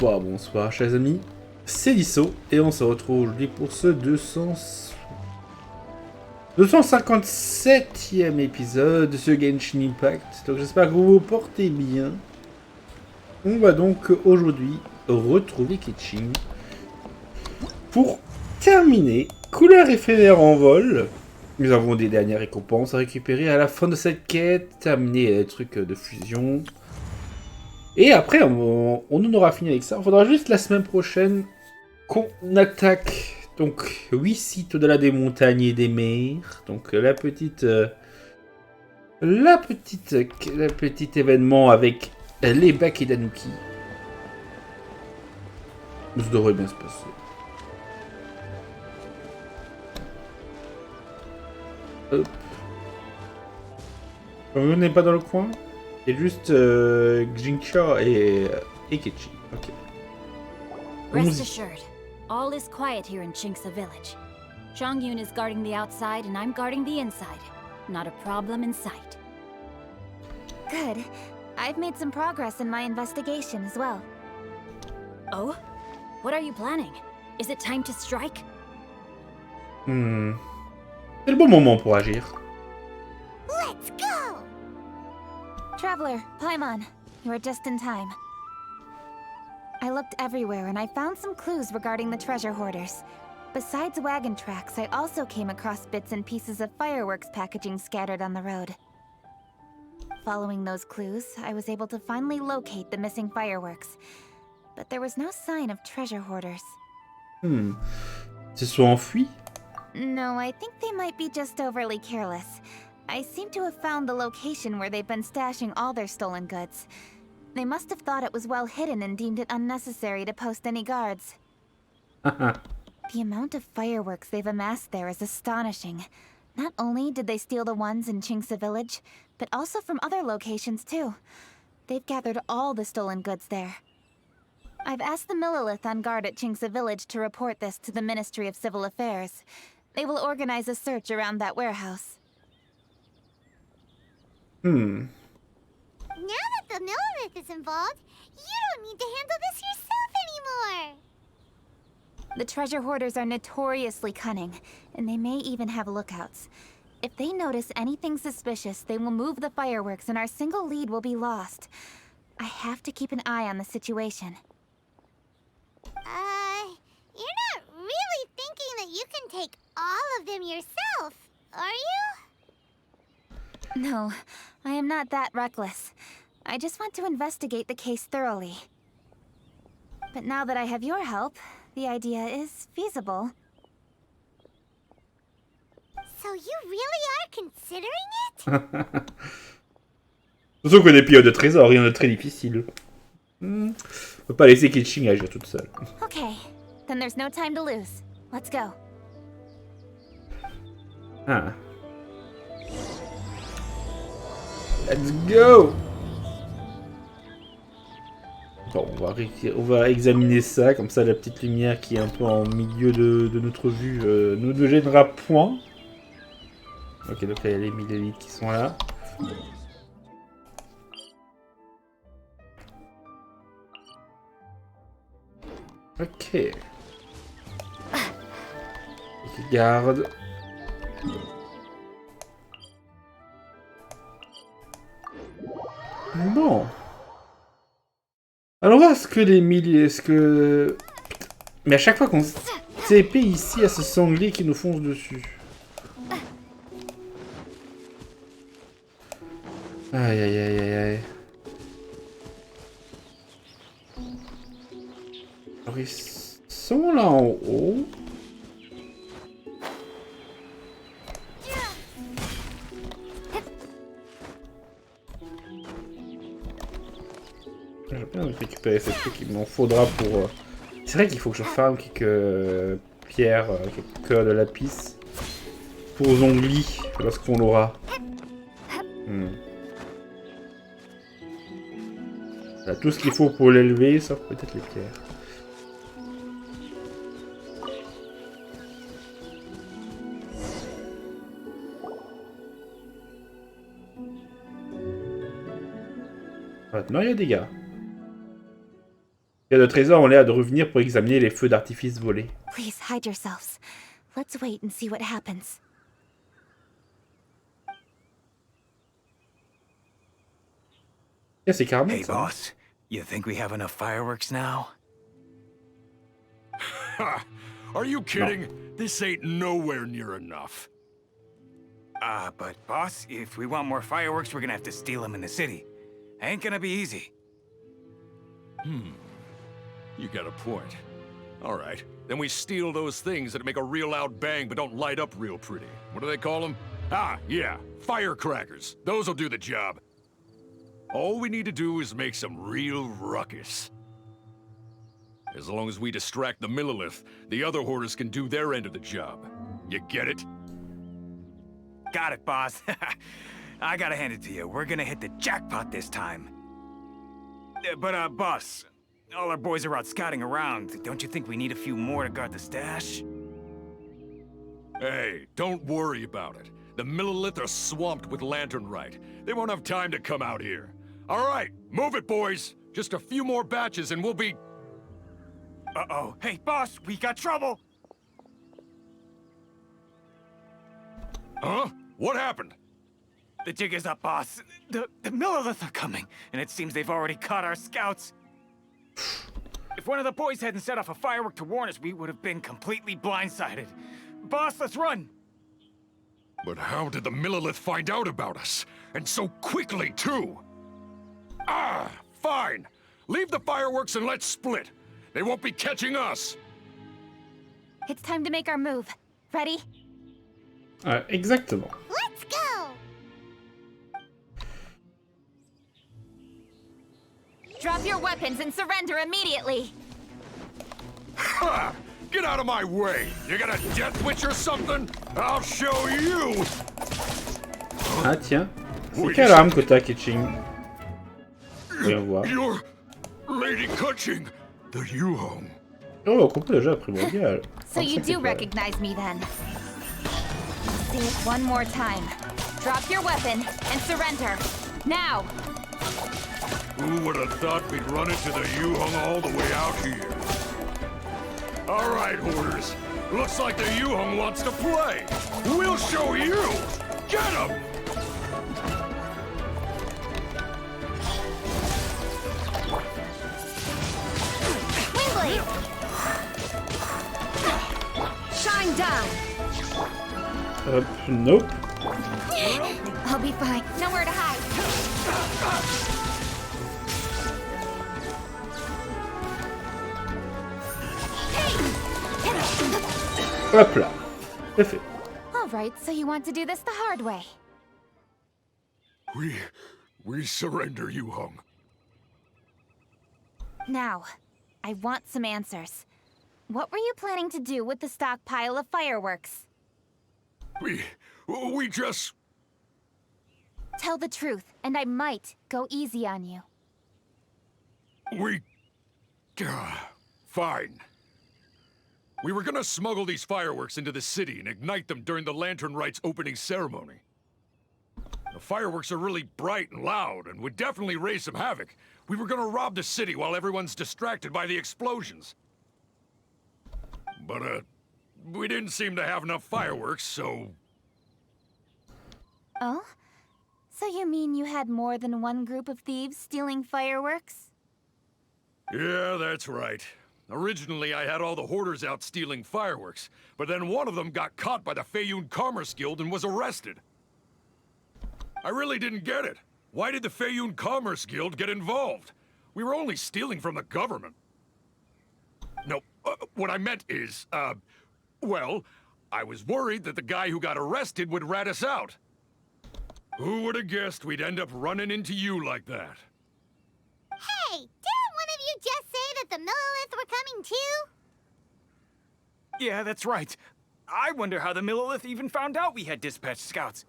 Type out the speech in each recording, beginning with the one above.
Bonsoir chers amis, c'est Deaso et on se retrouve aujourd'hui pour ce 257e épisode de ce Genshin Impact. Donc j'espère que vous vous portez bien. On va donc aujourd'hui retrouver Kequing pour terminer couleur éphémère en vol. Nous avons des dernières récompenses à récupérer à la fin de cette quête, terminer les trucs de fusion. Et après, on en aura fini avec ça. Il faudra juste la semaine prochaine qu'on attaque donc 8 sites au-delà des montagnes et des mers. Donc la petite événement avec les Baki d'Anuki. Ça devrait bien se passer. Hop. On n'est pas dans le coin. C'est juste Jincha et Kequing. Ok. Rest assured, all is quiet here in Chinksa village. Zhongyun is guarding the outside and I'm guarding the inside. Not a problem in sight. Good. I've made some progress in my investigation as well. Oh? What are you planning? Is it time to strike? C'est le bon moment pour agir. Let's go! Traveler, Paimon, you are just in time. I looked everywhere and I found some clues regarding the treasure hoarders. Besides wagon tracks, I also came across bits and pieces of fireworks packaging scattered on the road. Following those clues, I was able to finally locate the missing fireworks. But there was no sign of treasure hoarders. Ils se sont enfuis? No, I think they might be just overly careless. I seem to have found the location where they've been stashing all their stolen goods. They must have thought it was well hidden and deemed it unnecessary to post any guards. The amount of fireworks they've amassed there is astonishing. Not only did they steal the ones in Chinksa village, but also from other locations too. They've gathered all the stolen goods there. I've asked the Millilith on guard at Chinksa village to report this to the Ministry of Civil Affairs. They will organize a search around that warehouse. Now that the Millilith is involved, you don't need to handle this yourself anymore! The treasure hoarders are notoriously cunning, and they may even have lookouts. If they notice anything suspicious, they will move the fireworks and our single lead will be lost. I have to keep an eye on the situation. You're not really thinking that you can take all of them yourself, are you? No, I am not that reckless. I just want to investigate the case thoroughly. But now that I have your help, the idea is feasible. So you really are considering it? Surtout qu'on est Pilleurs de Trésors, rien de très difficile. On peut pas laisser Kequing agir toute seule. Okay, then there's no time to lose. Let's go. Ah. Let's go! Bon, on va examiner ça, comme ça la petite lumière qui est un peu en milieu de notre vue nous ne gênera point. Ok, donc là il y a les millilitres qui sont là. Ok. Regarde. Bon. Alors on va ce que les milliers... Est-ce que... Mais à chaque fois qu'on TP ici à ce sanglier qui nous fonce dessus. Aïe aïe aïe aïe aïe. Alors ils sont là en haut. J'ai bien envie de récupérer ces trucs, il m'en faudra pour... C'est vrai qu'il faut que je farme quelques pierres, quelques cœurs de lapis pour Zhongli lorsqu'on l'aura. Voilà, tout ce qu'il faut pour l'élever, sauf peut-être les pierres. Maintenant il y a des gars. Pilleurs de Trésors ont l'air de revenir pour examiner les feux d'artifice volés. Please hide yourselves. Let's wait and see what happens. Yeah, c'est carrément Hey, ça. boss. You think we have enough fireworks now? Ha! Are you kidding? This ain't nowhere near enough. But boss, if we want more fireworks, we're gonna have to steal them in the city. Ain't gonna be easy. You got a point. All right, then we steal those things that make a real loud bang but don't light up real pretty. What do they call them? Ah, yeah, firecrackers. Those'll do the job. All we need to do is make some real ruckus. As long as we distract the Millilith, the other hoarders can do their end of the job. You get it? Got it, boss. I gotta hand it to you. We're gonna hit the jackpot this time. But, boss, all our boys are out scouting around. Don't you think we need a few more to guard the stash? Hey, don't worry about it. The Millilith are swamped with lanternite. They won't have time to come out here. All right, move it, boys. Just a few more batches and we'll be... Uh-oh. Hey, boss, we got trouble! Huh? What happened? The jig is up, boss. The Millilith are coming, and it seems they've already caught our scouts. If one of the boys hadn't set off a firework to warn us, we would have been completely blindsided. Boss, let's run! But how did the Millilith find out about us? And so quickly, too? Ah, fine. Leave the fireworks and let's split. They won't be catching us. It's time to make our move. Ready? Exactement. Let's go! Drop your weapons and surrender immediately. Ha! Get out of my way! You got a death witch or something? I'll show you! Ah tiens, c'est Oui, quelle arme que t'as, Kequing? Voyons voir. You're Lady Kequing, the Yuhong. Oh, on comprend déjà primordial. So you do recognize me then. Say it one more time. Drop your weapon and surrender. Now! Who would have thought we'd run into the Yuhong all the way out here? All right, hoarders. Looks like the Yuhong wants to play. We'll show you! Get him! Windblade! Shine down! Nope. I'll be fine. Nowhere to hide. Hop là. C'est fait. All right, so you want to do this the hard way. We surrender, Yuhong. Now, I want some answers. What were you planning to do with the stockpile of fireworks? We just... Tell the truth, and I might go easy on you. Fine. We were gonna smuggle these fireworks into the city and ignite them during the Lantern Rite's opening ceremony. The fireworks are really bright and loud and would definitely raise some havoc. We were gonna rob the city while everyone's distracted by the explosions. But, we didn't seem to have enough fireworks, so... Oh? So you mean you had more than one group of thieves stealing fireworks? Yeah, that's right. Originally, I had all the hoarders out stealing fireworks, but then one of them got caught by the Feiyun Commerce Guild and was arrested. I really didn't get it. Why did the Feiyun Commerce Guild get involved? We were only stealing from the government. No, what I meant is, well, I was worried that the guy who got arrested would rat us out. Who would have guessed we'd end up running into you like that? Hey, didn't one of you just say that the Millilith were coming too? Yeah, that's right. I wonder how the Millilith even found out we had dispatched scouts.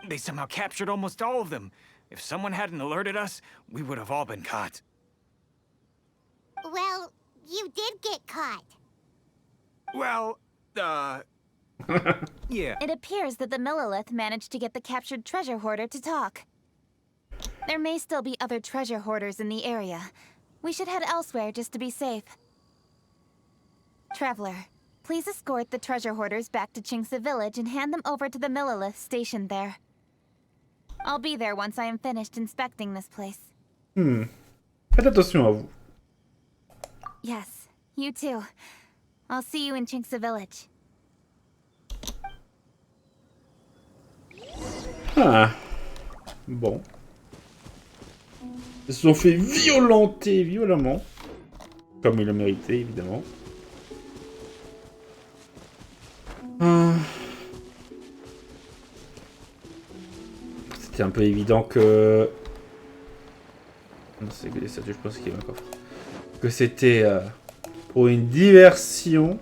They somehow captured almost all of them. If someone hadn't alerted us, we would have all been caught. Well, you did get caught. Well, yeah. It appears that the Millilith managed to get the captured treasure hoarder to talk. There may still be other treasure hoarders in the area, We should head elsewhere just to be safe. Traveler, please escort the treasure hoarders back to Qingce Village and hand them over to the Millilith stationed there. I'll be there once I am finished inspecting this place. Faites attention à vous. Yes, you too. I'll see you in Qingce Village. Ah. Bon. Ils se sont fait violenter violemment. Comme ils le méritaient, évidemment. C'était un peu évident que... Non, c'est que des statues, je pense qu'il y a un coffre. Que c'était pour une diversion.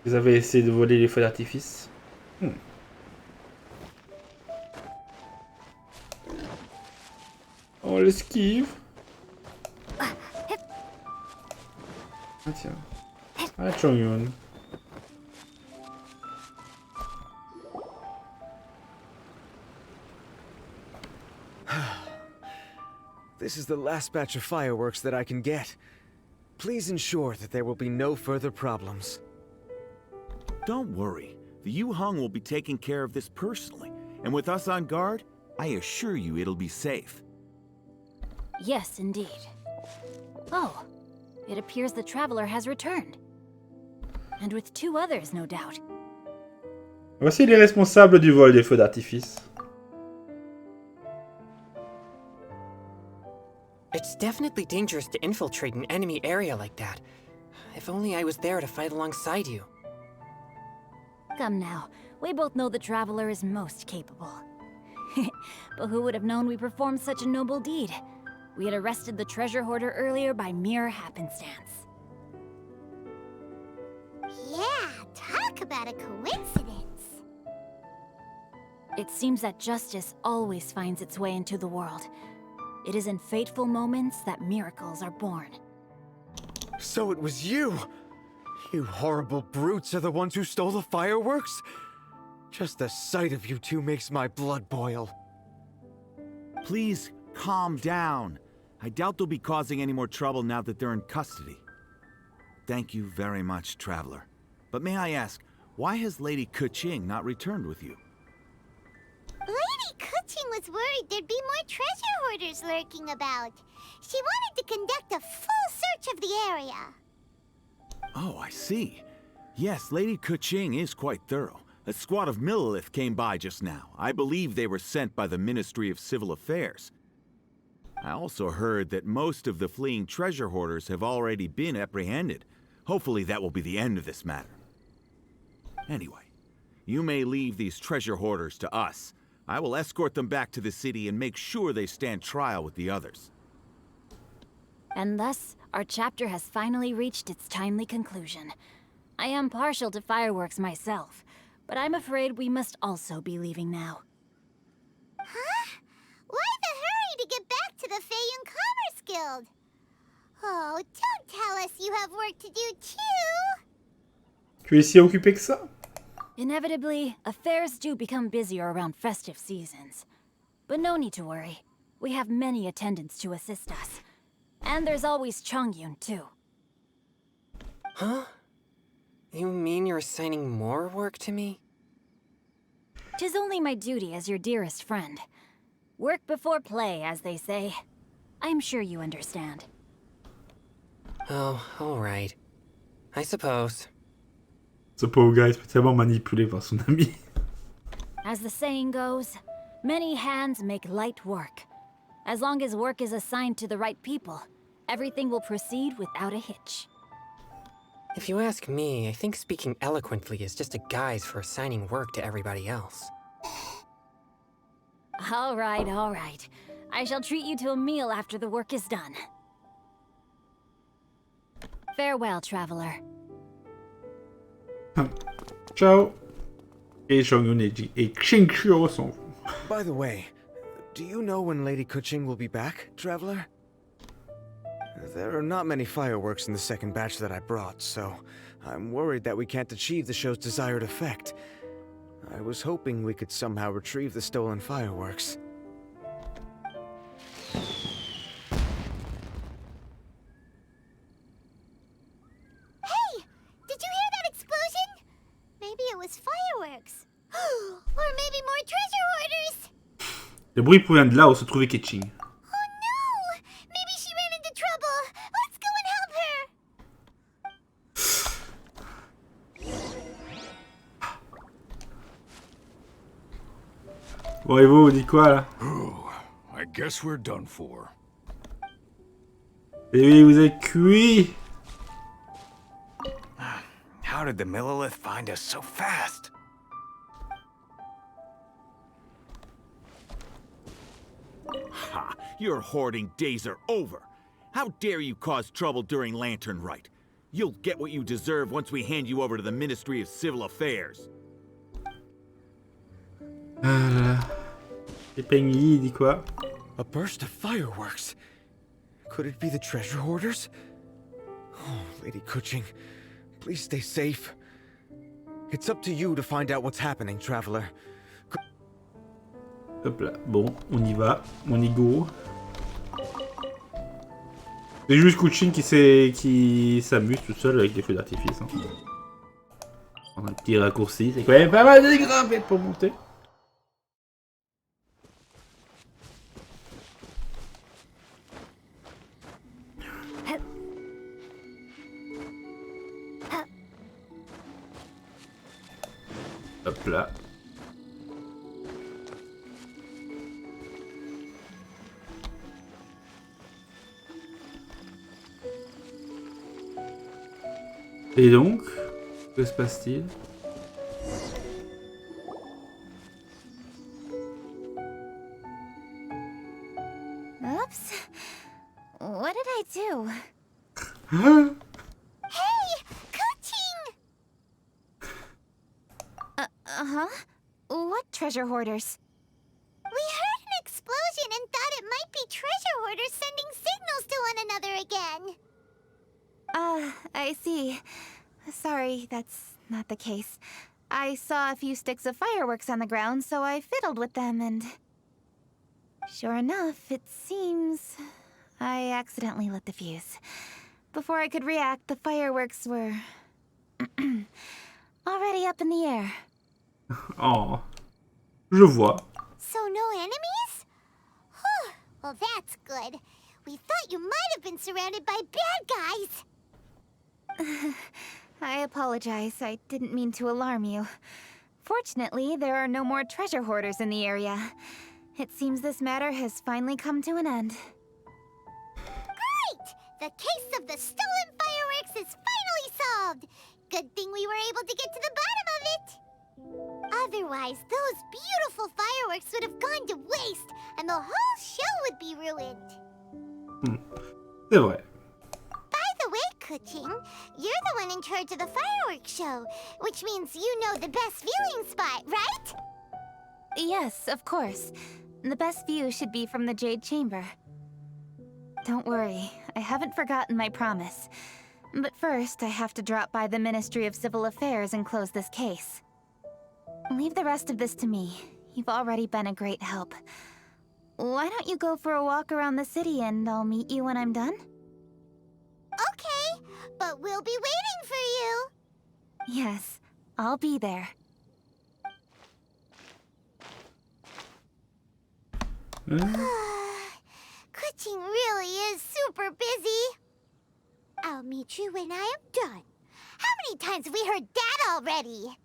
Vous avez essayé de voler les feux d'artifice. On l'esquive. Ah tiens. Ah, Chongyun. This is the last batch of fireworks that I can get. Please ensure that there will be no further problems. Don't worry. The Yu-Hung will be taking care of this personally. And with us on guard, I assure you it'll be safe. Yes, indeed. Oh, it appears the traveler has returned. And with 2 others, no doubt. Voici les responsables du vol des feux d'artifice. It's definitely dangerous to infiltrate an enemy area like that. If only I was there to fight alongside you. Come now, we both know the traveler is most capable. But who would have known we performed such a noble deed? We had arrested the treasure hoarder earlier by mere happenstance. Yeah, talk about a coincidence. It seems that justice always finds its way into the world. It is in fateful moments that miracles are born. So it was you! You horrible brutes are the ones who stole the fireworks? Just the sight of you two makes my blood boil. Please, calm down. I doubt they'll be causing any more trouble now that they're in custody. Thank you very much, Traveler. But may I ask, why has Lady Kequing not returned with you? Lady Kequing was worried there'd be more treasure hoarders lurking about. She wanted to conduct a full search of the area. Oh, I see. Yes, Lady Kequing is quite thorough. A squad of Millilith came by just now. I believe they were sent by the Ministry of Civil Affairs. I also heard that most of the fleeing treasure hoarders have already been apprehended. Hopefully that will be the end of this matter. Anyway, you may leave these treasure hoarders to us. I will escort them back to the city and make sure they stand trial with the others. And thus, our chapter has finally reached its timely conclusion. I am partial to fireworks myself, but I'm afraid we must also be leaving now. Huh? Why the hurry to get back to the Feiyun Commerce Guild? Oh, don't tell us you have work to do too! Tu es si occupé que ça? Inevitably, affairs do become busier around festive seasons. But no need to worry. We have many attendants to assist us. And there's always Chongyun, too. Huh? You mean you're assigning more work to me? 'Tis only my duty as your dearest friend. Work before play, as they say. I'm sure you understand. Oh, alright. I suppose. Ce pauvre gars est spécialement manipulé par son ami. As the saying goes, many hands make light work. As long as work is assigned to the right people, everything will proceed without a hitch. If you ask me, I think speaking eloquently is just a guise for assigning work to everybody else. All right. I shall treat you to a meal after the work is done. Farewell, traveler. Ciao. Et Chongyun et Xingqiu s'en vont. By the way, do you know when Lady Kequing will be back, Traveler? There are not many fireworks in the second batch that I brought, so I'm worried that we can't achieve the show's desired effect. I was hoping we could somehow retrieve the stolen fireworks. Le bruit provient de là où se trouvait Kequing. Oh no! Maybe she ran into trouble. Let's go and help her. Bon, et vous dites quoi là? I guess we're done for. Et oui, vous êtes cuit. How did the Millilith find us so fast? Ha! Your hoarding days are over. How dare you cause trouble during Lantern Rite? You'll get what you deserve once we hand you over to the Ministry of Civil Affairs. Ah là là. Et Pengli, il dit quoi? A burst of fireworks. Could it be the treasure hoarders? Oh, Lady Kequing, please stay safe. It's up to you to find out what's happening, Traveler. Hop là. Bon, on y va. On y go. C'est juste Kequing qui s'amuse tout seul avec les feux d'artifice. Hein. On a un petit raccourci. C'est quand même pas mal de grimper pour monter. Hop là. Et donc, que se passe-t-il? Oops. What did I do? Hey! Kequing! Uh-huh. What treasure hoarders? We heard an explosion and thought it might be treasure hoarders sending signals to one another again. I see. Sorry, that's not the case. I saw a few sticks of fireworks on the ground, so I fiddled with them and... Sure enough, it seems... I accidentally lit the fuse. Before I could react, the fireworks were... already up in the air. Oh, je vois. So no enemies? Whew. Well, that's good. We thought you might have been surrounded by bad guys. I apologize. I didn't mean to alarm you. Fortunately, there are no more treasure hoarders in the area. It seems this matter has finally come to an end. Great! The case of the stolen fireworks is finally solved. Good thing we were able to get to the bottom of it. Otherwise, those beautiful fireworks would have gone to waste, and the whole show would be ruined. C'est vrai. By the way, Kequing, you're the one in charge of the fireworks show, which means you know the best viewing spot, right? Yes, of course. The best view should be from the Jade Chamber. Don't worry, I haven't forgotten my promise. But first, I have to drop by the Ministry of Civil Affairs and close this case. Leave the rest of this to me. You've already been a great help. Why don't you go for a walk around the city and I'll meet you when I'm done? Okay, but we'll be waiting for you. Yes, I'll be there. Kequing really is super busy. I'll meet you when I am done. How many times have we heard that already?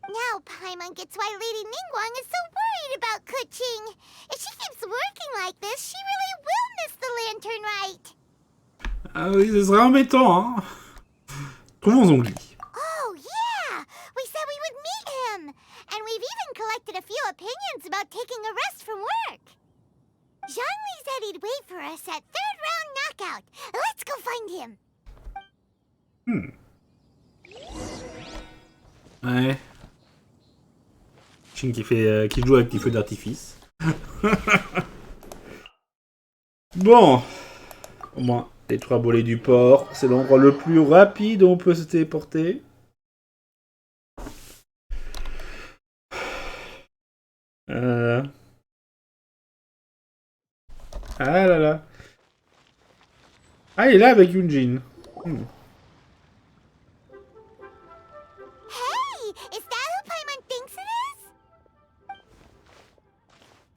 Now Paimon gets why Lady Ningguang is so worried about Kequing. If she keeps working like this, she really will miss the Lantern Rite. Ah oui, ce serait embêtant, hein. Trouvons Zhongli. Oh, yeah! We said we would meet him! And we've even collected a few opinions about taking a rest from work. Zhongli said he'd wait for us at third round knockout. Let's go find him. Ouais. Chine qui joue avec les feux d'artifice. Bon. Au moins, les 3 volets du port. C'est l'endroit le plus rapide où on peut se téléporter. Ah là là. Ah, il est là avec Yunjin. Hey, is that who Paimon thinks it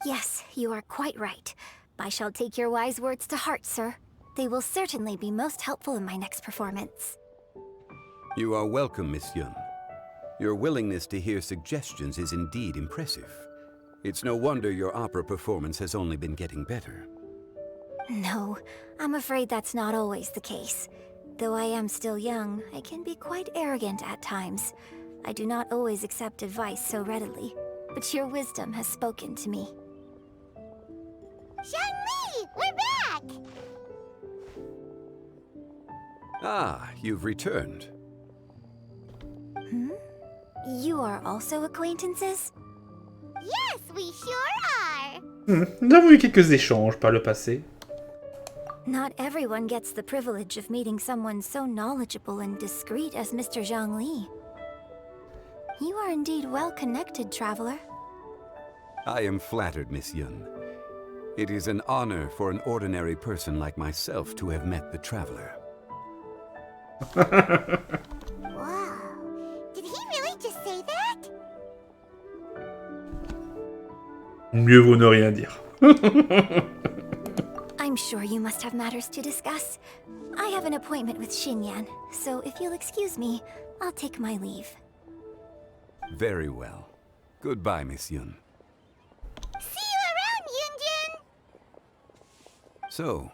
is? Yes, you are quite right. I shall take your wise words to heart, sir. They will certainly be most helpful in my next performance. You are welcome, Miss Yun. Your willingness to hear suggestions is indeed impressive. It's no wonder your opera performance has only been getting better. No, I'm afraid that's not always the case. Though I am still young, I can be quite arrogant at times. I do not always accept advice so readily, but your wisdom has spoken to me. Zhongli, we're back! Ah, you've returned. You are also acquaintances? Yes, we sure are! Nous avons eu quelques échanges par le passé. Not everyone gets the privilege of meeting someone so knowledgeable and discreet as Mr. Zhongli. You are indeed well connected, traveler. I am flattered, Miss Yun. It is an honor for an ordinary person like myself to have met the traveler. Wow. Did he really just say that? Mieux vaut ne rien dire. I'm sure you must have matters to discuss. I have an appointment with Xinyan, so if you'll excuse me, I'll take my leave. Very well. Goodbye, Miss Yun. See you around, Yunjin! So,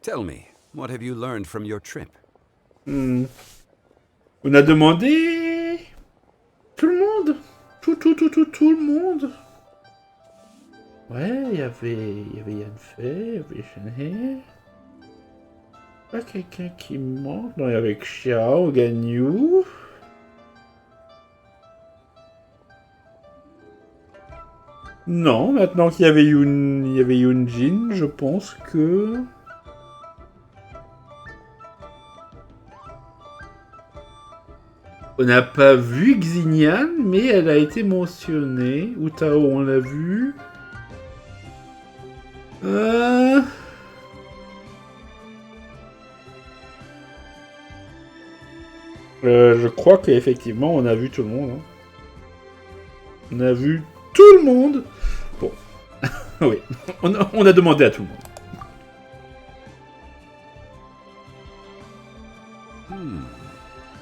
tell me, what have you learned from your trip? On a demandé... Tout le monde. Tout le monde. Ouais, il y avait Yanfei, il y avait Shenhe. Pas quelqu'un qui me manque. Non, il y avait Xiao, Ganyu. Non, maintenant qu'il y avait Yunjin, je pense que... On n'a pas vu Xinyan, mais elle a été mentionnée. Ou Tao, on l'a vu. Je crois qu'effectivement, on a vu tout le monde. Hein. On a vu tout le monde. Bon. Oui, on a demandé à tout le monde.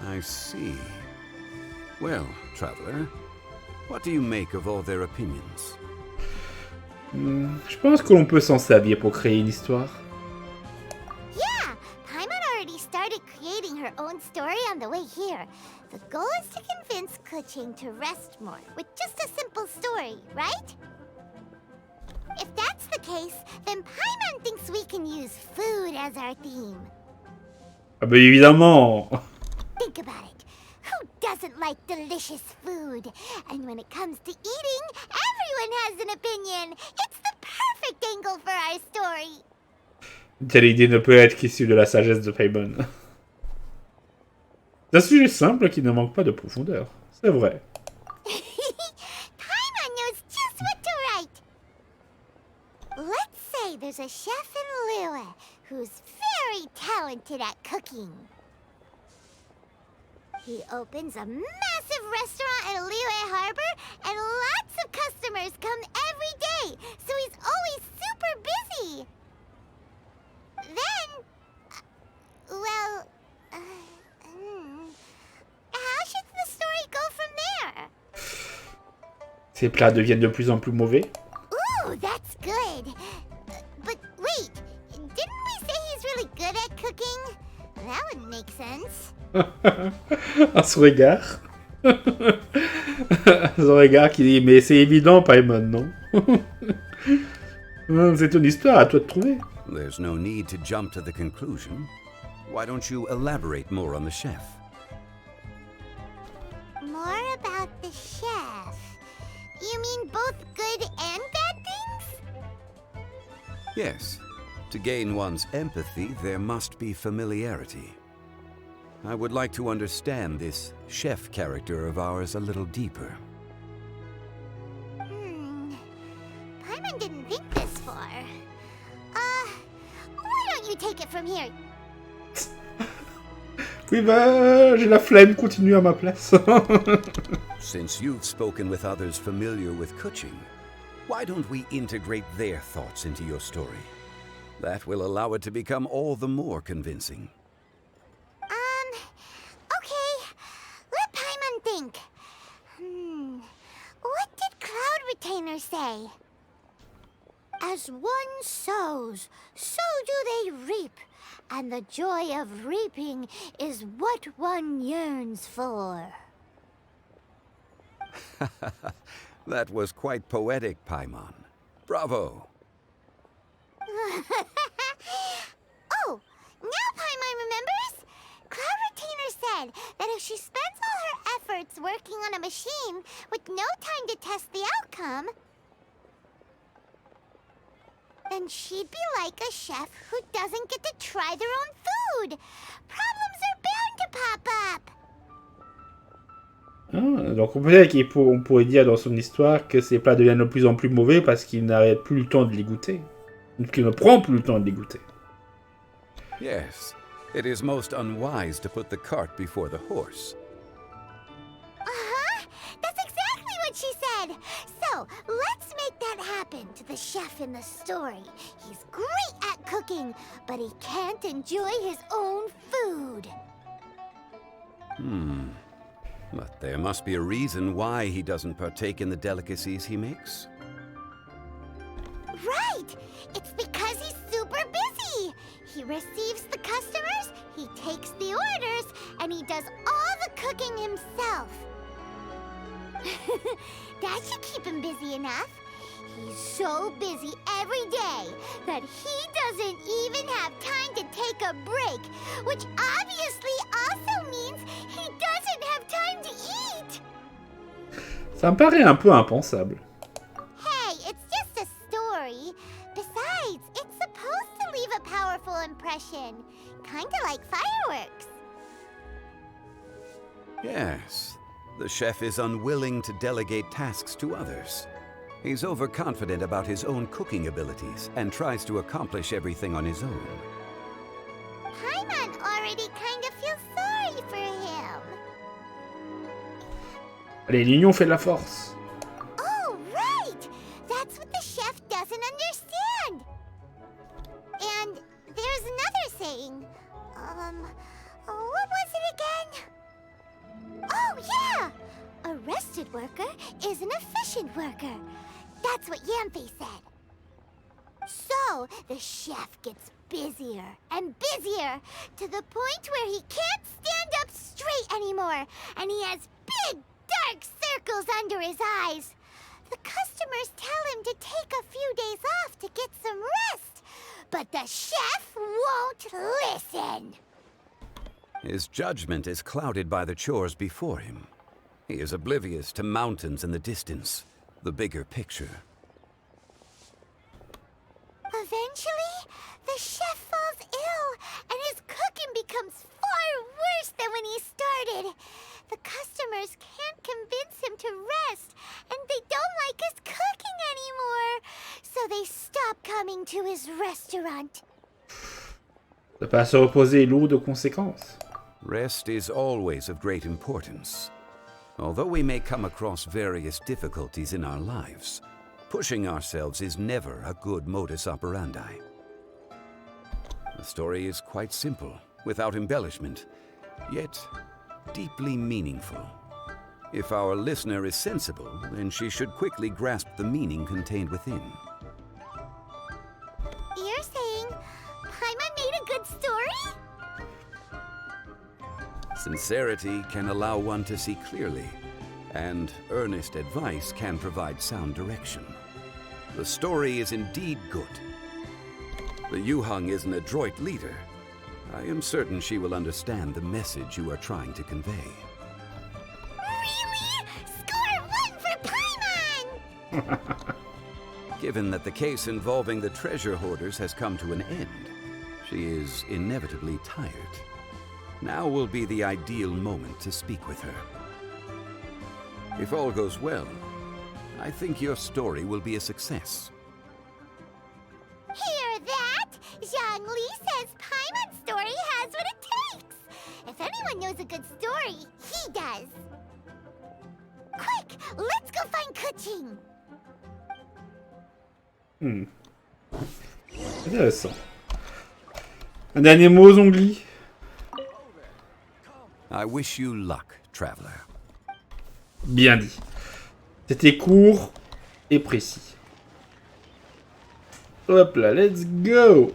I see. Well, traveler, what do you make of all their opinions? Je pense que l'on peut s'en servir pour créer une histoire. Yeah, Paimon already started creating her own story on the way here. The goal is to convince Kequing to rest more with just a simple story, right? If that's the case, then Paimon thinks we can use food as our theme. Ah bah évidemment. Think about it. Who doesn't like delicious food? And when it comes to eating, everyone has an opinion. It's the perfect angle for our story. Une telle idée ne peut être qu'issue de la sagesse de Paimon. C'est un sujet simple qui ne manque pas de profondeur. C'est vrai. Paimon knows just what to write. Let's say there's a chef in Liyue who's very talented at cooking. He opens a massive restaurant in Liyue Harbor, and lots of customers come every day, so he's always super busy. Then, how should the story go from there? Ces plats deviennent de plus en plus mauvais. Ooh, that's good. But wait, didn't we say he's really good at cooking? That wouldn't make sense. À ce regard. Son regard qui dit mais c'est évident Paimon, non? C'est ton histoire, à toi de trouver. There's no need to jump to the conclusion. Why don't you elaborate more on the chef? More about the chef. You mean both good and bad things? Yes. To gain one's empathy, there must be familiarity. I would like to understand this chef character of ours a little deeper. Paimon didn't think this far. Why don't you take it from here? Oui bah, j'ai la flemme, continue à ma place. Since you've spoken with others familiar with Kequing, Why don't we integrate their thoughts into your story? That will allow it to become all the more convincing. Okay. Let Paimon think. What did Cloud Retainer say? As one sows, so do they reap. And the joy of reaping is what one yearns for. That was quite poetic, Paimon. Bravo! Oh, now Paimon remembers? Cloud Retainer said that if she spends all her efforts working on a machine with no time to test the outcome, then she'd be like a chef who doesn't get to try their own food. Problems are bound to pop up. Ah, donc peut-être qu'on pourrait dire dans son histoire que ses plats deviennent de plus en plus mauvais parce qu'il n'arrête plus le temps de les goûter. Ou qu'il ne prend plus le temps de les goûter. Yes, it is most unwise to put the cart before the horse. That's exactly what she said. So, let's make that happen to the chef in the story. He's great at cooking, but he can't enjoy his own food. But there must be a reason why he doesn't partake in the delicacies he makes. Right! It's because he's super busy. He receives the customers, he takes the orders, and he does all the cooking himself. That should keep him busy enough. He's so busy every day that he doesn't even have time to take a break, which obviously also means he doesn't have time to eat. Ça me paraît un peu impensable. Hey, it's just a story. Besides, it's supposed to leave a powerful impression. Kinda like fireworks. Yes, the chef is unwilling to delegate tasks to others. He's overconfident about his own cooking abilities and tries to accomplish everything on his own. Paimon already kind of feels sorry for him. Allez, l'union fait la force. Oh, right! That's what the chef doesn't understand. And there's another saying. What was it again? Oh, yeah! A rested worker is an efficient worker. That's what Yamfe said. So, the chef gets busier and busier to the point where he can't stand up straight anymore, and he has big, dark circles under his eyes. The customers tell him to take a few days off to get some rest, but the chef won't listen. His judgment is clouded by the chores before him. He is oblivious to mountains in the distance, the bigger picture. Eventually, the chef falls ill, and his cooking becomes far worse than when he started. The customers can't convince him to rest, and they don't like his cooking anymore, so they stop coming to his restaurant. Ne pas se reposer est lourd de conséquences. Rest is always of great importance. Although we may come across various difficulties in our lives, pushing ourselves is never a good modus operandi. The story is quite simple, without embellishment, yet deeply meaningful. If our listener is sensible, then she should quickly grasp the meaning contained within. You're saying Paimon made a good story? Sincerity can allow one to see clearly, and earnest advice can provide sound direction. The story is indeed good. The Yuhang is an adroit leader. I am certain she will understand the message you are trying to convey. Really? Score 1 for Paimon! Given that the case involving the treasure hoarders has come to an end, she is inevitably tired. Now will be the ideal moment to speak with her. If all goes well, I think your story will be a success. Hear that? Zhongli says Paimon's story has what it takes. If anyone knows a good story, he does. Quick, let's go find Kequing. Intéressant. Un dernier mot, Zhongli. I wish you luck, traveler. Bien dit. C'était court et précis. Hop là, let's go.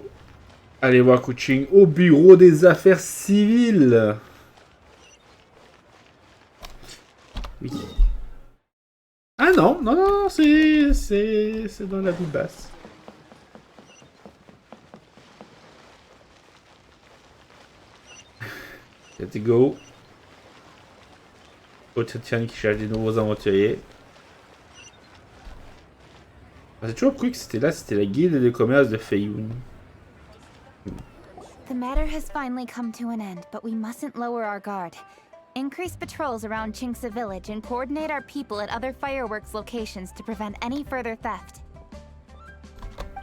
Allez voir Kequing au bureau des affaires civiles. Oui. Ah non, non, non, non, c'est dans la vie basse. Let's go. Tiens qui cherche des nouveaux aventuriers. J'ai toujours cru que c'était la guilde de commerce de Feiyun. The matter has finally come to an end, but we mustn't lower our guard. Increase patrols around Chinksa village and coordinate our people at other fireworks locations to prevent any further theft.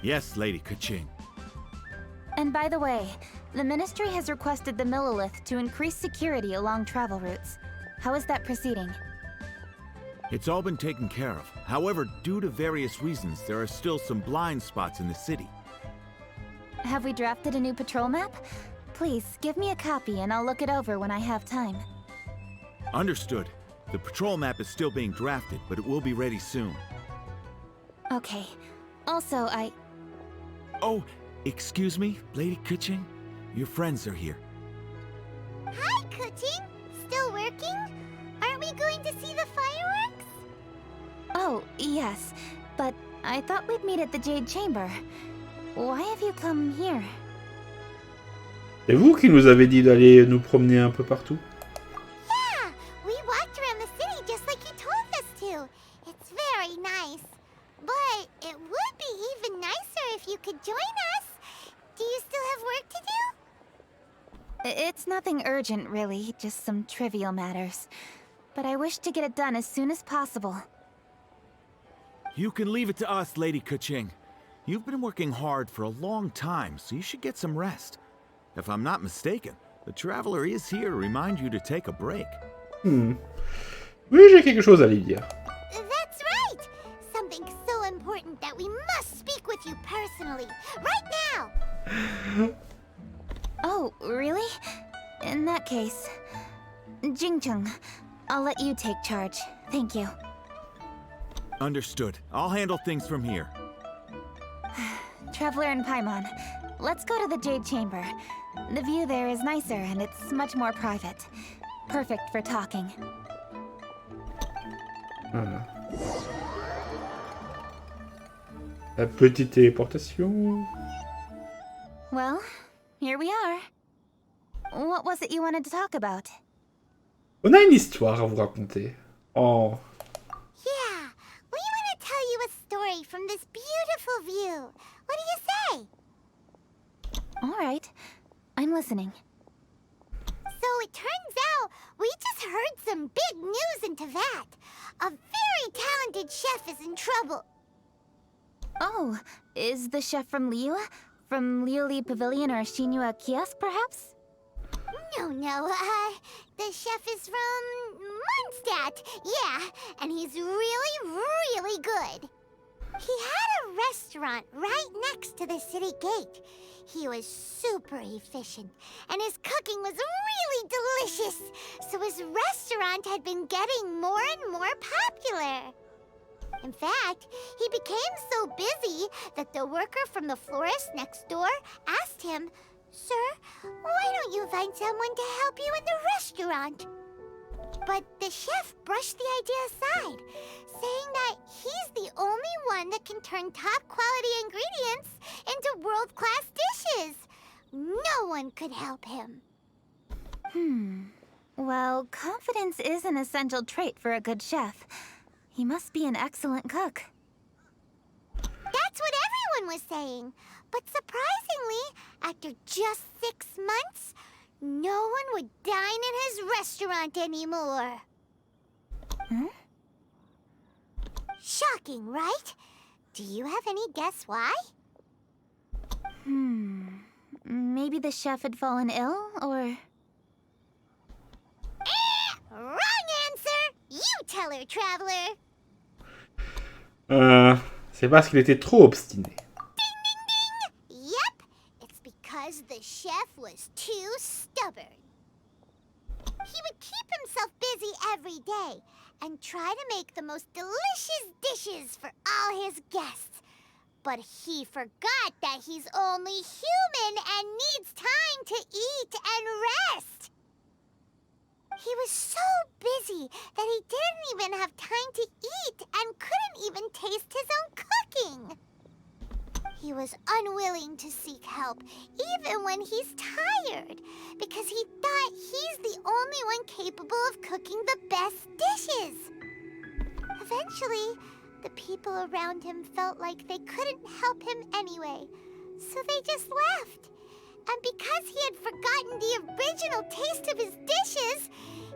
Yes, Lady Kequing. And by the way, the Ministry has requested the Millilith to increase security along travel routes. How is that proceeding? It's all been taken care of. However, due to various reasons, there are still some blind spots in the city. Have we drafted a new patrol map? Please, give me a copy and I'll look it over when I have time. Understood. The patrol map is still being drafted, but it will be ready soon. Okay. Also, Oh, excuse me, Lady Kequing? Your friends are here. Hi, Kequing. Still working? Aren't we going to see the fireworks? Oh, yes. But I thought we'd meet at the Jade Chamber. Why have you come here? C'est vous qui nous avez dit d'aller nous promener un peu partout. Yeah, we walked around the city just like you told us to. It's very nice. But it would be even nicer if you could join us. Do you still have work to do? It's nothing urgent, really. Just some trivial matters. But I wish to get it done as soon as possible. You can leave it to us, Lady Kequing. You've been working hard for a long time, so you should get some rest. If I'm not mistaken, the Traveler is here to remind you to take a break. Oui, j'ai quelque chose à lui dire. That's right! Something so important that we must speak with you personally. Right now! Oh, really? In that case... Jingcheng, I'll let you take charge. Thank you. Understood. I'll handle things from here. Traveler and Paimon, let's go to the Jade Chamber. The view there is nicer and it's much more private. Perfect for talking. Voilà. La petite téléportation. Well, here we are. What was it you wanted to talk about? On a une histoire à vous raconter. Oh. Yeah, we want to tell you a story from this beautiful view. What do you say? All right, I'm listening. So it turns out we just heard some big news in Teyvat. A very talented chef is in trouble. Oh, is the chef from Liyue? From Liuli Pavilion or Shinua Kiosk, perhaps? No, the chef is from Mondstadt. Yeah, and he's really, really good. He had a restaurant right next to the city gate. He was super efficient, and his cooking was really delicious. So his restaurant had been getting more and more popular. In fact, he became so busy that the worker from the florist next door asked him, "Sir, why don't you find someone to help you in the restaurant?" But the chef brushed the idea aside, saying that he's the only one that can turn top-quality ingredients into world-class dishes. No one could help him. Well, confidence is an essential trait for a good chef. He must be an excellent cook. That's what everyone was saying. But surprisingly, after just 6 months, no one would dine in his restaurant anymore. Shocking, right? Do you have any guess why? Maybe the chef had fallen ill, or... Wrong answer! You tell her, Traveler! C'est parce qu'il était trop obstiné. because the chef was too stubborn. He would keep himself busy every day and try to make the most delicious dishes for all his guests. But he forgot that he's only human and needs time to eat and rest. He was so busy that he didn't even have time to eat and couldn't even taste his own cooking. He was unwilling to seek help, even when he's tired, because he thought he's the only one capable of cooking the best dishes. Eventually, the people around him felt like they couldn't help him anyway, so they just left. And because he had forgotten the original taste of his dishes,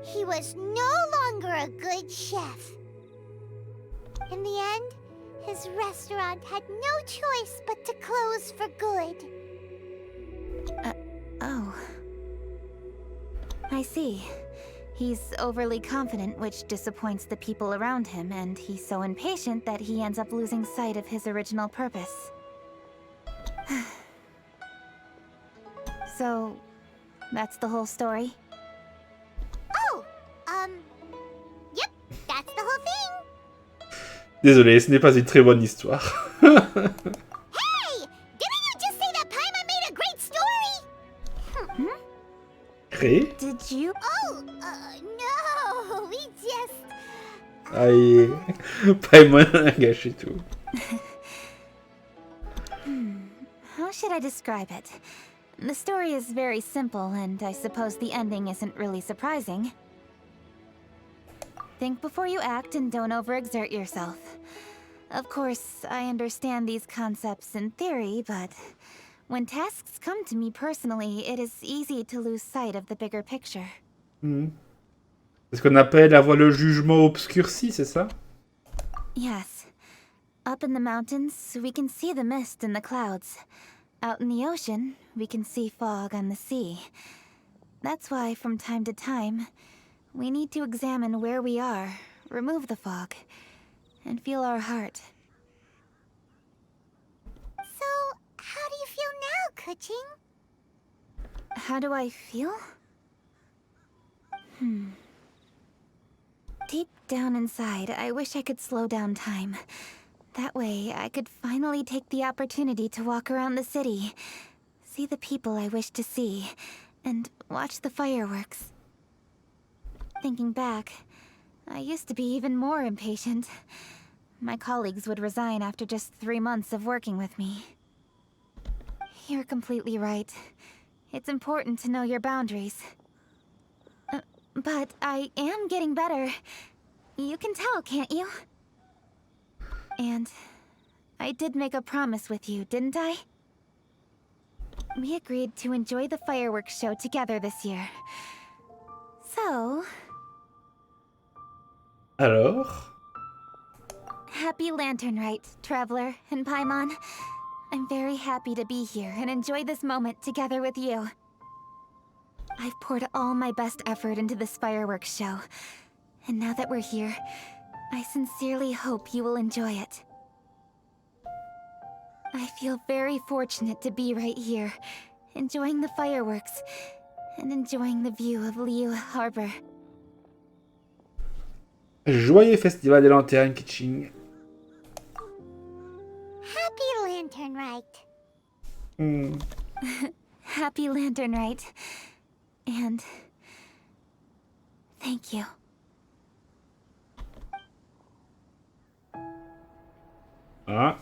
he was no longer a good chef. In the end, his restaurant had no choice but to close for good. Oh. I see. He's overly confident, which disappoints the people around him, and he's so impatient that he ends up losing sight of his original purpose. So, that's the whole story? Oh, yep, that's the whole thing. Désolé, ce n'est pas une très bonne histoire. Hey! Didn't you just say that Paimon made a great story? Créé? Did you? Oh, no, we just... Aïe. Paimon a gâché tout. How should I describe it? The story is very simple, and I suppose the ending isn't really surprising. Think before you act and don't overexert yourself. Of course, I understand these concepts in theory, but when tasks come to me personally, it is easy to lose sight of the bigger picture. C'est ce qu'on appelle avoir le jugement obscurci, c'est ça? Yes. Up in the mountains, we can see the mist in the clouds. Out in the ocean, we can see fog on the sea. That's why, from time to time, we need to examine where we are, remove the fog, and feel our heart. So, how do you feel now, Kequing? How do I feel? Deep down inside, I wish I could slow down time. That way, I could finally take the opportunity to walk around the city, see the people I wish to see, and watch the fireworks. Thinking back, I used to be even more impatient. My colleagues would resign after just 3 months of working with me. You're completely right. It's important to know your boundaries. But I am getting better. You can tell, can't you? And I did make a promise with you, didn't I? We agreed to enjoy the fireworks show together this year. So... Alors? Happy Lantern Rite, Traveler and Paimon. I'm very happy to be here and enjoy this moment together with you. I've poured all my best effort into this fireworks show. And now that we're here, I sincerely hope you will enjoy it. I feel very fortunate to be right here, enjoying the fireworks, and enjoying the view of Liu Harbor. Joyeux Festival des Lanternes, Kequing. Happy Lantern Rite. Happy Lantern Rite. And... thank you. Ah.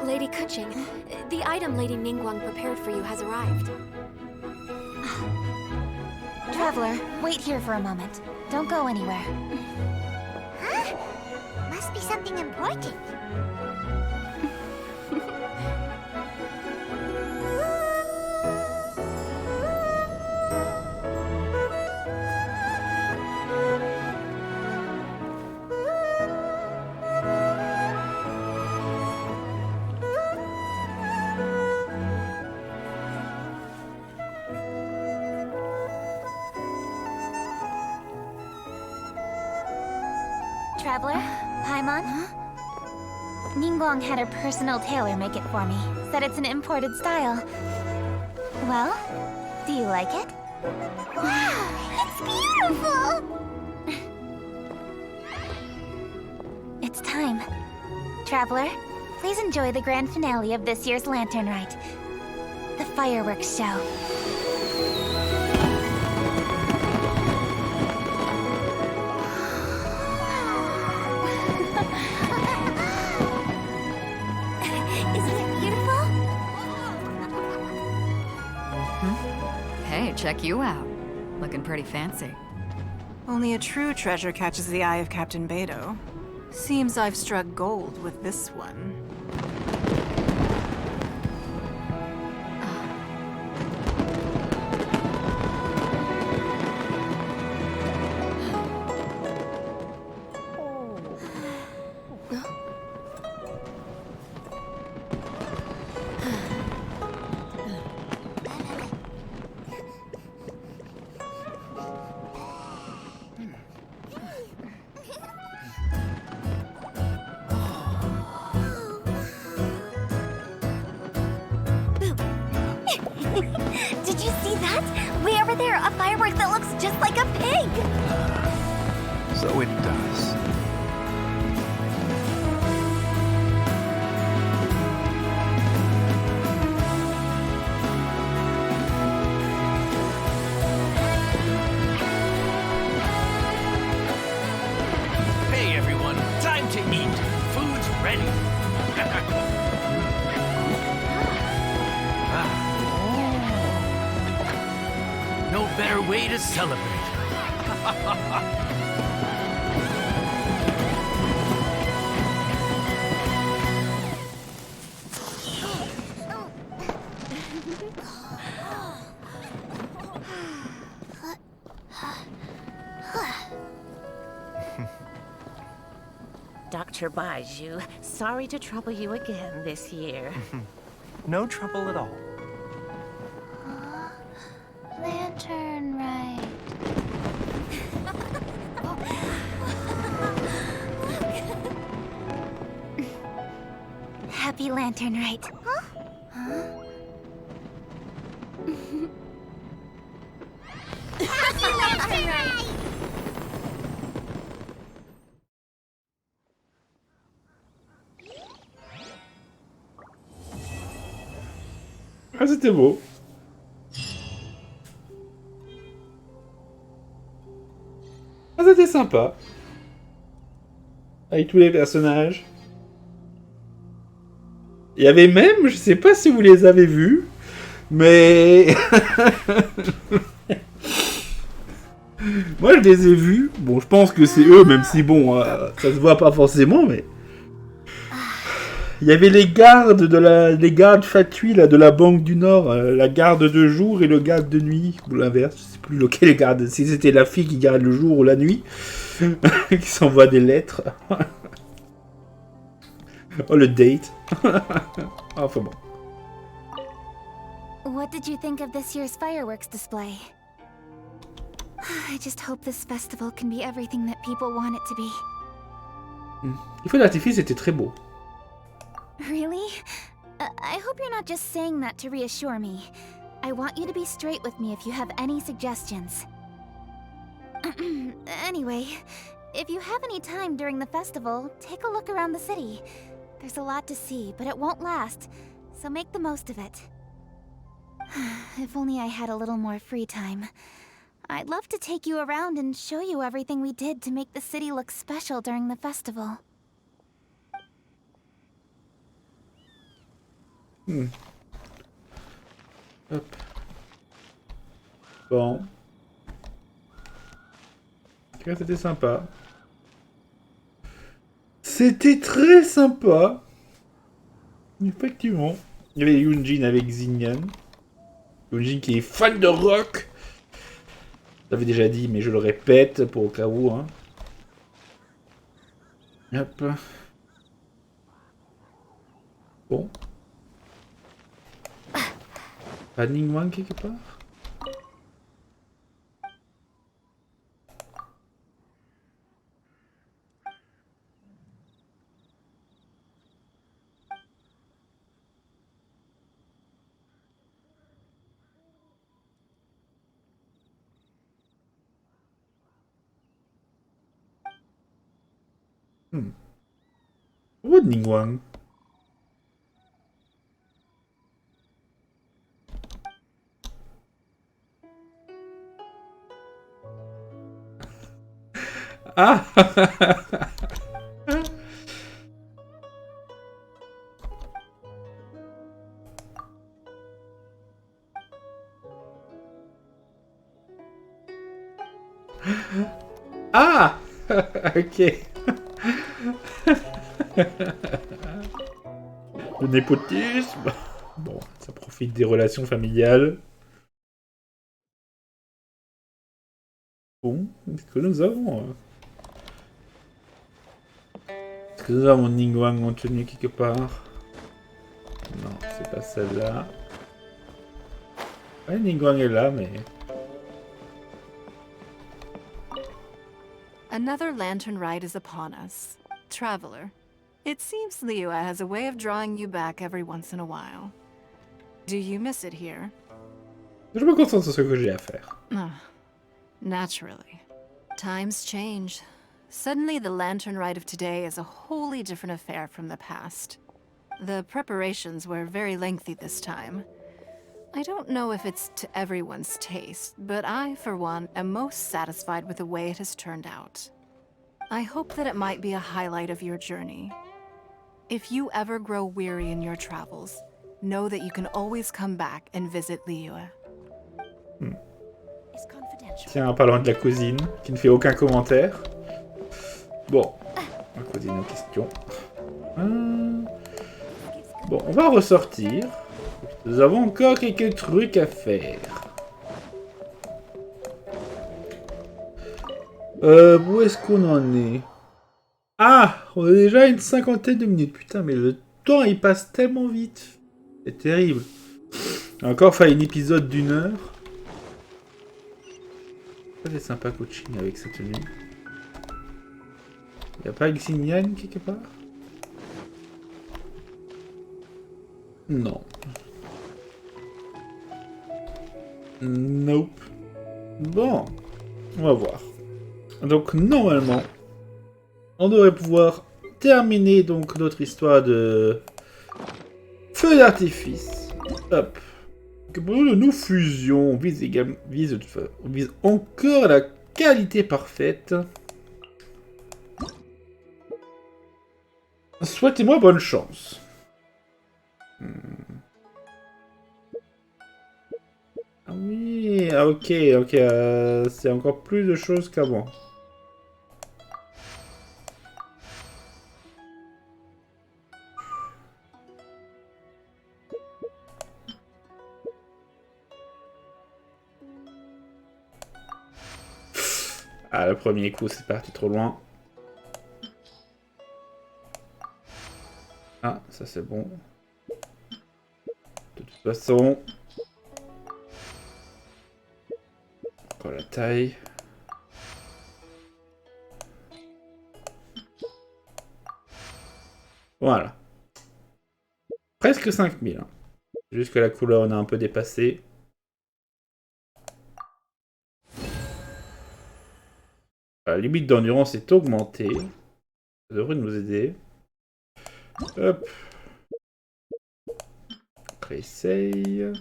Lady Kequing, the item Lady Ningguang prepared for you has arrived. Traveler, wait here for a moment. Don't go anywhere. Huh? Must must be something important. Traveler, Paimon? Ningguang had her personal tailor make it for me. Said it's an imported style. Well, do you like it? Wow, it's beautiful! It's time. Traveler, please enjoy the grand finale of this year's Lantern Rite. The fireworks show. Hey, check you out. Looking pretty fancy. Only a true treasure catches the eye of Captain Beidou. Seems I've struck gold with this one. Did you see that? Way over there, a firework that looks just like a pig! So it does. Hey everyone, time to eat. Food's ready. No better way to celebrate. Dr. Baiju, sorry to trouble you again this year. No trouble at all. Lantern Rite. Happy Lantern Rite. Happy Lantern Rite! Ah, c'était beau. Ah, c'était sympa. Avec tous les personnages. Il y avait même, je sais pas si vous les avez vus, mais... Moi, je les ai vus. Bon, je pense que c'est eux, même si, bon, ça se voit pas forcément, mais... Il y avait les gardes les gardes fatuits là, de la Banque du Nord, la garde de jour et le garde de nuit, ou l'inverse, je sais plus lequel les gardes, si c'était la fille qui garde le jour ou la nuit, qui s'envoie des lettres. Oh, le date. Enfin bon. What did you think of this year's fireworks display? I just hope this festival can be everything that people want it to be. Les feux d'artifice étaient très beaux. Really? I hope you're not just saying that to reassure me. I want you to be straight with me if you have any suggestions. Anyway, if you have any time during the festival, take a look around the city. There's a lot to see, but it won't last, so make the most of it. If only I had a little more free time. I'd love to take you around and show you everything we did to make the city look special during the festival. Hop. Bon. En tout cas, c'était sympa. C'était très sympa. Effectivement. Il y avait Yunjin avec Xinyan. Yunjin qui est fan de rock. Je l'avais déjà dit, mais je le répète pour au cas où. Hein. Hop. Bon. Pas de Ningguang quelque part? Où est Ningguang? Ah. Ah. Ok. Le népotisme. Bon, ça profite des relations familiales. Bon, est-ce que nous avons... Est-ce que nous avons Ningguang en tenue quelque part? Non, c'est pas celle-là. Ouais, Ningguang est là, mais... Another lantern ride is upon us. Traveler, it seems Liyue has a way of drawing you back every once in a while. Do you miss it here? Je me concentre sur ce que j'ai à faire. Naturally. Times change. Suddenly the lantern ride of today is a wholly different affair from the past. The preparations were very lengthy this time. I don't know if it's to everyone's taste, but I, for one, am most satisfied with the way it has turned out. I hope that it might be a highlight of your journey. If you ever grow weary in your travels, know that you can always come back and visit Liyue. Tiens, en parlant de la cousine, qui ne fait aucun commentaire. Bon, la cousine en question. Bon, on va ressortir. Nous avons encore quelques trucs à faire. Où est-ce qu'on en est? Ah, on a déjà une cinquantaine de minutes. Putain, mais le temps, il passe tellement vite. C'est terrible. On a encore fait un épisode d'1 heure. C'est sympa coaching avec cette tenue. Y'a pas Xinyan quelque part? Non. Nope. Bon. On va voir. Donc normalement, on devrait pouvoir terminer donc notre histoire de feu d'artifice. Hop. Pour nous fusion, on vise encore la qualité parfaite. Souhaitez-moi bonne chance. Ah oui, ok, c'est encore plus de choses qu'avant. Ah, le premier coup, c'est parti trop loin. Ah, ça c'est bon. De toute façon... Encore la taille. Voilà. Presque 5000. Hein. Juste que la couleur, on a un peu dépassé. La limite d'endurance est augmentée. Ça devrait nous aider. Hop. Réessaye.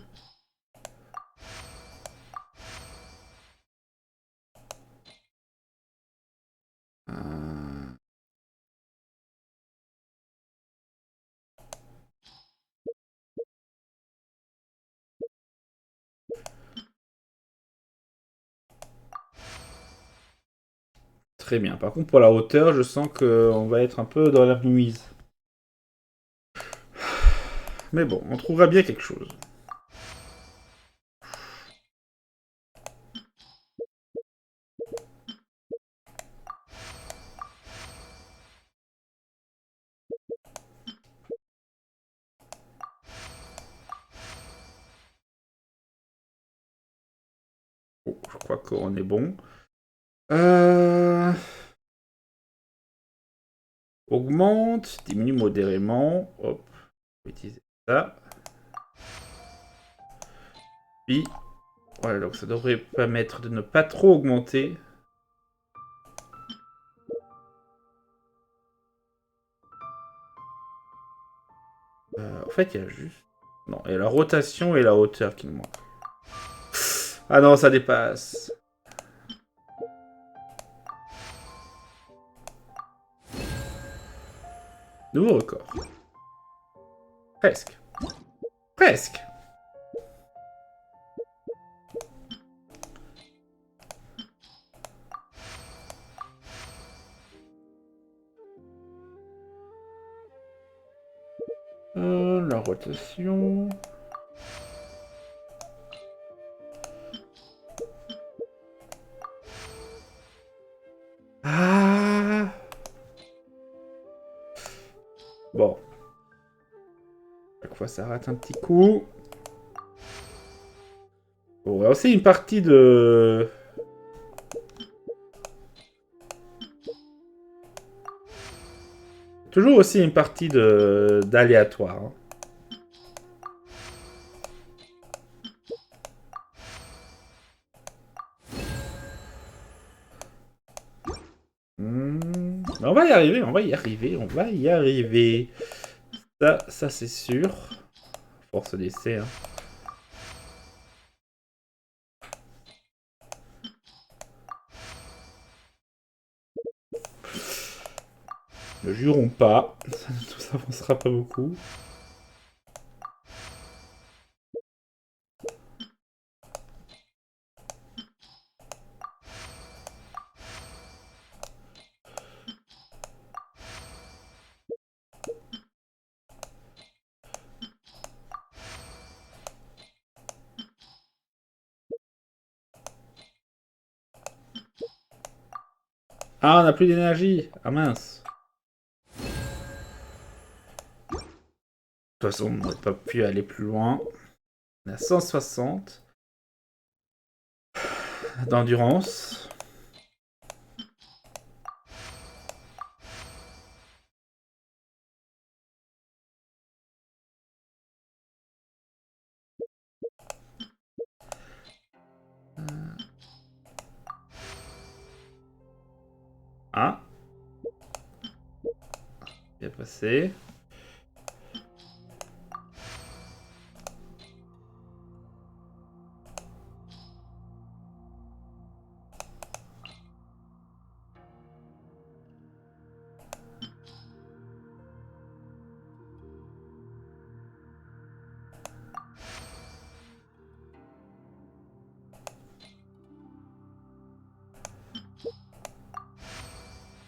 Très bien. Par contre, pour la hauteur, je sens qu'on va être un peu dans la nuise. Mais bon, on trouvera bien quelque chose. Oh, je crois qu'on est bon. Augmente, diminue modérément. Hop, on va utiliser ça. Puis, voilà, donc ça devrait permettre de ne pas trop augmenter. En fait, il y a juste... Non, il y a la rotation et la hauteur qui me manquent. Ah non, ça dépasse. Nouveau record. Presque. Presque. La rotation... Ah. Bon. Chaque fois, ça rate un petit coup. Bon, on a aussi une partie de... Toujours aussi une partie d'aléatoire. Hein. Mais on va y arriver, on va y arriver, on va y arriver. Ça c'est sûr. Force d'essai. Hein. Ne jurons pas, ça avancera pas beaucoup. Ah, on n'a plus d'énergie. Ah mince. De toute façon, on n'aurait pas pu aller plus loin. On a 160 d'endurance. Ah. Bien passé.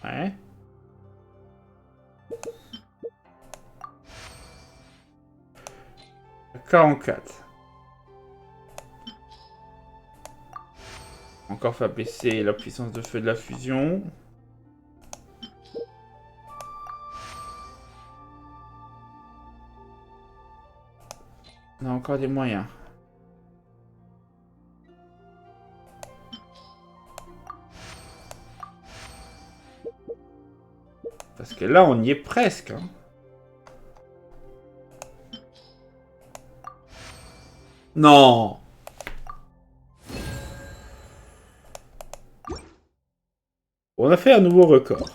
Ouais. À 44. Encore faire baisser la puissance de feu de la fusion. On a encore des moyens. Parce que là, on y est presque. Hein. Non! On a fait un nouveau record.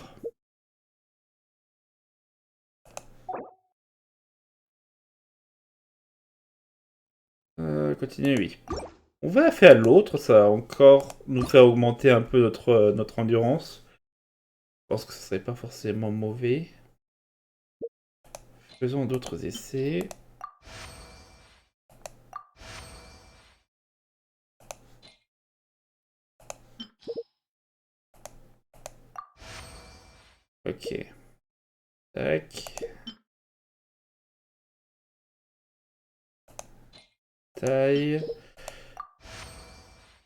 Continue, oui. On va faire l'autre, ça va encore nous faire augmenter un peu notre endurance. Je pense que ce serait pas forcément mauvais. Faisons d'autres essais. Ok. Tac. Taille.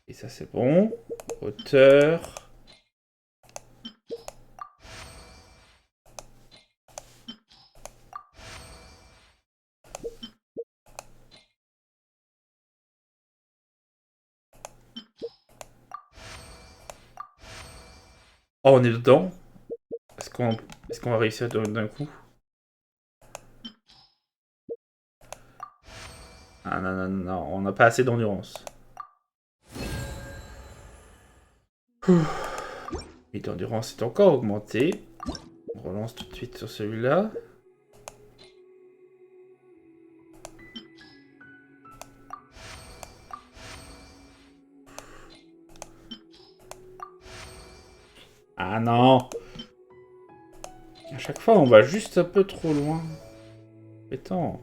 Et ça c'est bon. Hauteur. Oh, on est dedans. Est-ce qu'on va réussir d'un coup? Ah non, non, non, on n'a pas assez d'endurance. Et d'endurance est encore augmenté. On relance tout de suite sur celui-là. Ah non! À chaque fois, on va juste un peu trop loin. Attends.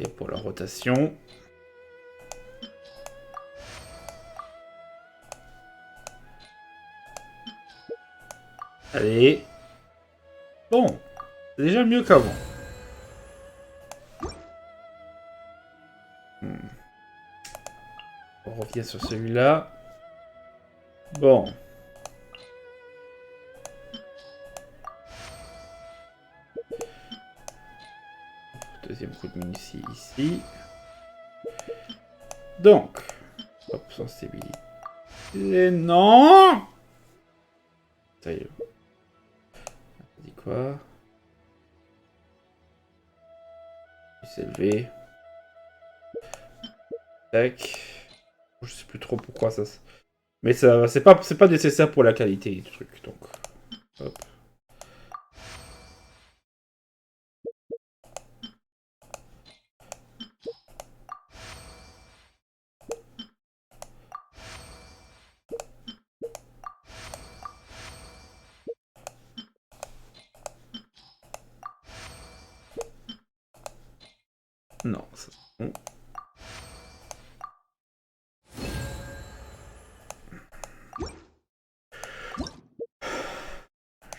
Et pour la rotation. Allez. Bon. C'est déjà mieux qu'avant. On revient sur celui-là. Bon. Deuxième coup de minutie ici. Donc. Hop, sensibilité. Non! Ça y est. Ça dit quoi? S'élever. Tac. Je sais plus trop pourquoi ça. Mais ça, c'est pas nécessaire pour la qualité du truc. Donc. Hop. Non, ça c'est bon.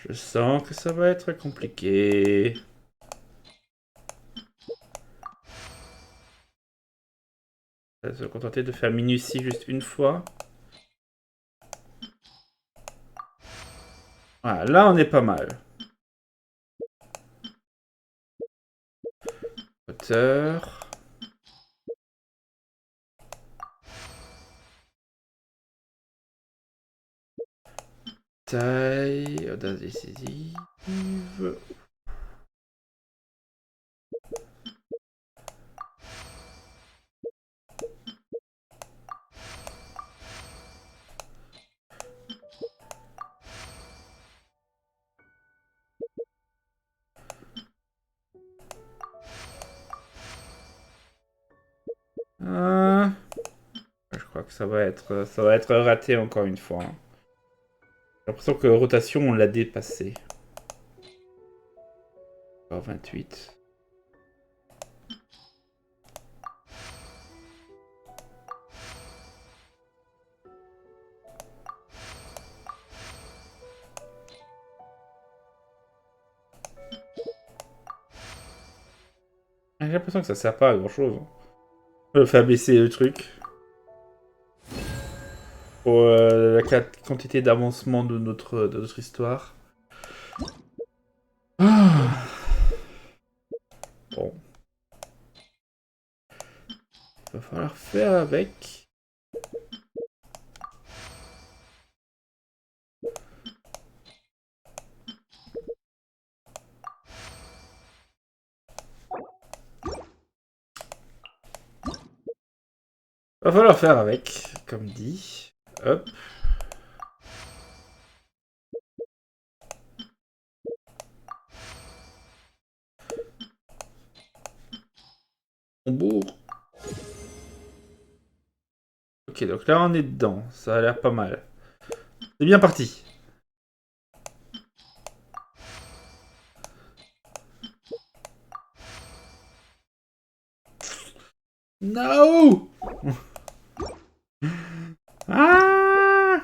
Je sens que ça va être compliqué. On va se contenter de faire minutie juste une fois. Voilà, là on est pas mal. Hauteur. Taille. Audace décisive. Je crois que ça va être raté encore une fois. Hein. J'ai l'impression que rotation, on l'a dépassé. Encore 28. J'ai l'impression que ça sert pas à grand chose. Je vais faire baisser le truc. Pour la quantité d'avancement de notre histoire. Ah. Bon. Il va falloir faire avec. Va falloir faire avec, comme dit. Hop. On bourre. Ok, donc là on est dedans. Ça a l'air pas mal. C'est bien parti. No. Ah.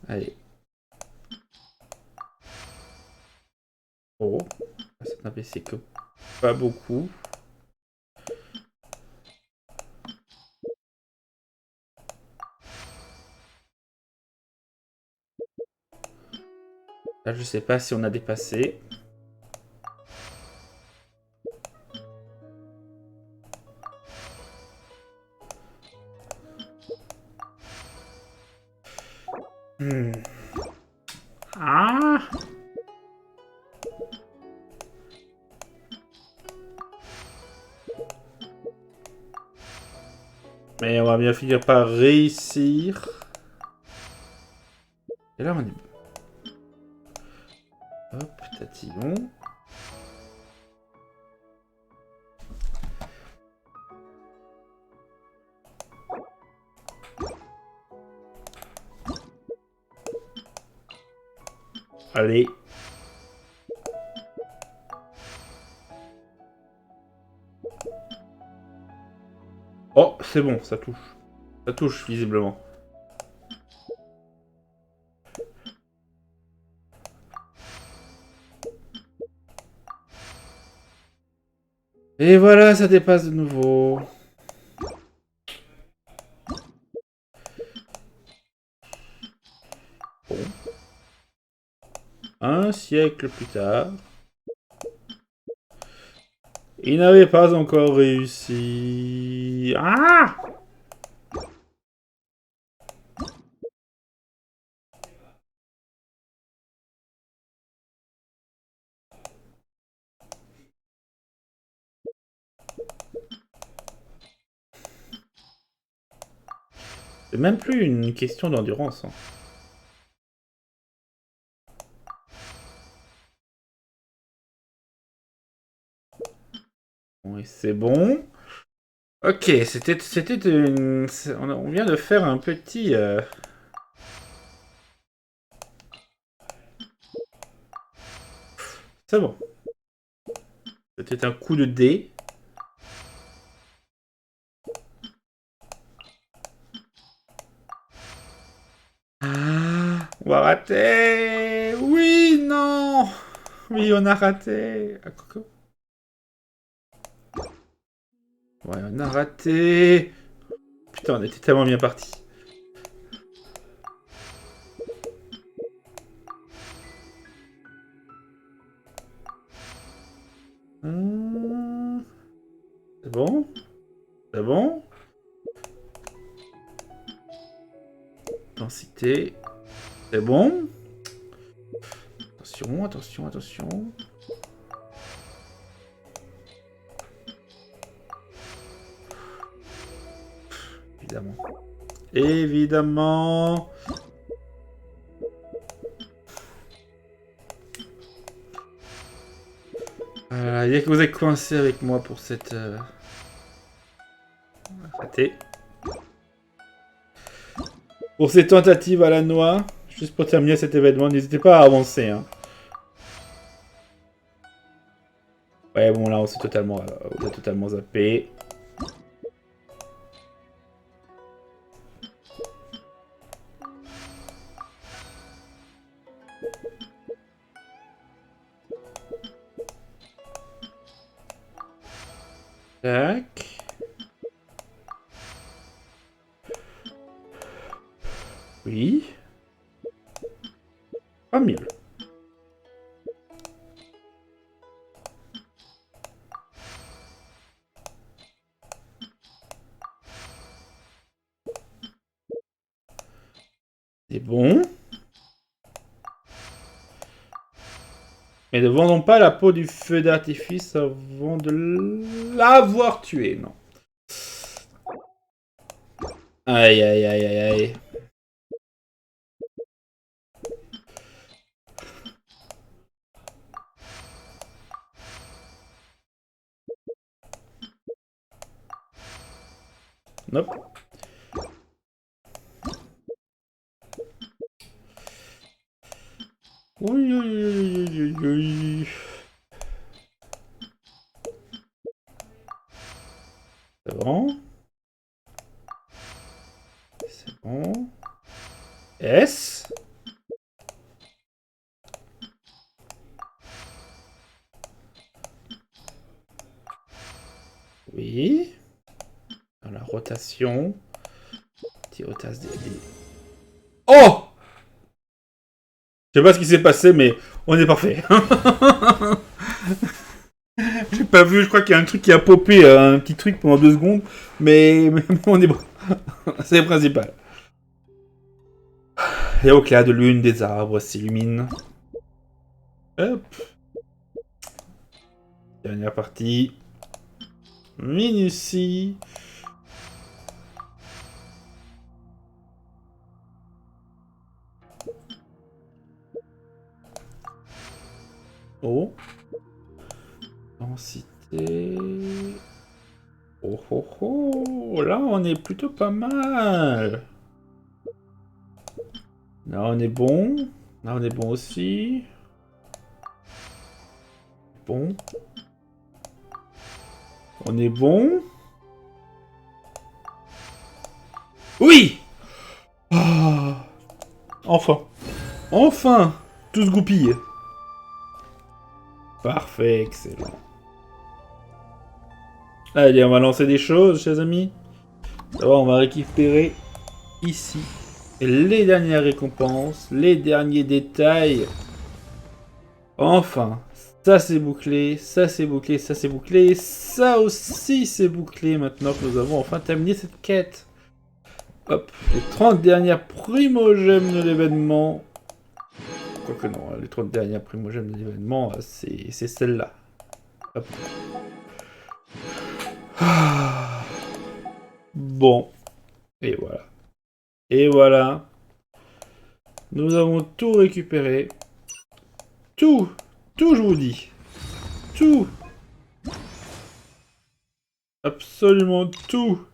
Allez. Oh. C'est un PC que pas beaucoup. Là, je sais pas si on a dépassé. Ah. Mais on va bien finir par réussir. Et là, on est... Hop, tatillon. Allez. Oh, c'est bon, ça touche. Ça touche, visiblement. Et voilà, ça dépasse de nouveau. Bon. Un siècle plus tard. Il n'avait pas encore réussi. Ah! C'est même plus une question d'endurance. Hein. Oui, c'est bon. Ok, c'était une... On vient de faire un petit... C'est bon. C'était un coup de dé. Ah, on va rater. Oui, non. Oui, on a raté. Ah, coucou. Ouais, on a raté. Putain, on était tellement bien parti. C'est bon? C'est bon? Densité. C'est bon? Attention, attention, attention. Évidemment. Évidemment. Il y a que vous êtes coincé avec moi pour cette... Raté. Pour ces tentatives à la noix, juste pour terminer cet événement, n'hésitez pas à avancer. Hein. Ouais, bon, là, on s'est totalement zappé. Tac. Oui. Pas mieux. C'est bon. Mais ne vendons pas la peau du feu d'artifice avant de l'avoir tué, non. Aïe, aïe, aïe, aïe, aïe. Nope. Oui, oui, oui, oui, oui. Avant. C'est bon. S. Oui. Dans la rotation. Petit rotas des... Oh! Je sais pas ce qui s'est passé, mais on est parfait. J'ai pas vu, je crois qu'il y a un truc qui a popé, un petit truc pendant 2 secondes, mais on est bon. C'est le principal. Et au clair de lune, des arbres s'illuminent. Hop. Dernière partie. Minutie. Oh. Densité. Oh oh oh. Là, on est plutôt pas mal. Là, on est bon. Là, on est bon aussi. Bon. On est bon. Oui! Oh. Enfin. Enfin! Tout se goupille. Parfait, excellent. Allez, on va lancer des choses, chers amis. D'abord, on va récupérer ici les dernières récompenses, les derniers détails. Enfin, ça c'est bouclé, ça c'est bouclé, ça c'est bouclé, ça aussi c'est bouclé maintenant que nous avons enfin terminé cette quête. Hop, les 30 dernières primogèmes de l'événement. Quoique non, les 30 dernières primogèmes de l'événement, c'est celle-là. Hop. Bon, et voilà. Et voilà. Nous avons tout récupéré. Tout, je vous dis. Tout. Absolument tout.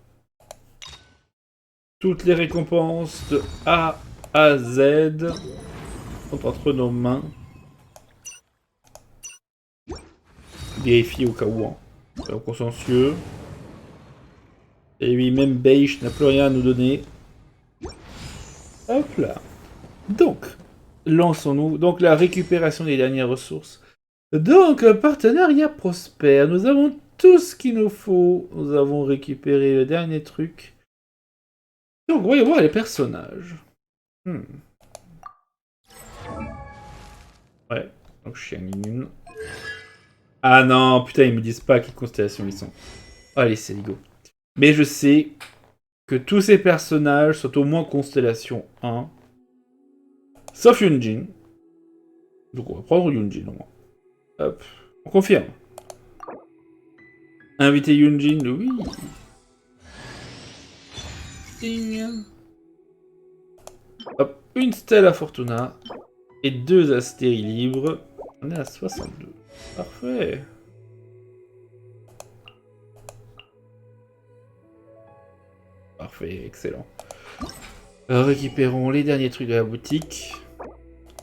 Toutes les récompenses de A à Z sont entre nos mains. Vérifier au cas où. Hein. Soyons consciencieux. Et oui, même Beige n'a plus rien à nous donner. Hop là. Donc, lançons-nous. Donc, la récupération des dernières ressources. Donc, partenariat prospère. Nous avons tout ce qu'il nous faut. Nous avons récupéré le dernier truc. Donc, voyons voir les personnages. Ouais, donc je suis un. Ah non, putain, ils me disent pas à quelle constellation ils sont. Allez, c'est ligo. Mais je sais que tous ces personnages sont au moins constellation 1. Sauf Yunjin. Donc on va prendre Yunjin au moins. Hop, on confirme. Inviter Yunjin, oui. Ding. Hop, une stèle à Fortuna. Et 2 astéries libres. On est à 62. Parfait. Parfait, excellent. Récupérons les derniers trucs de la boutique.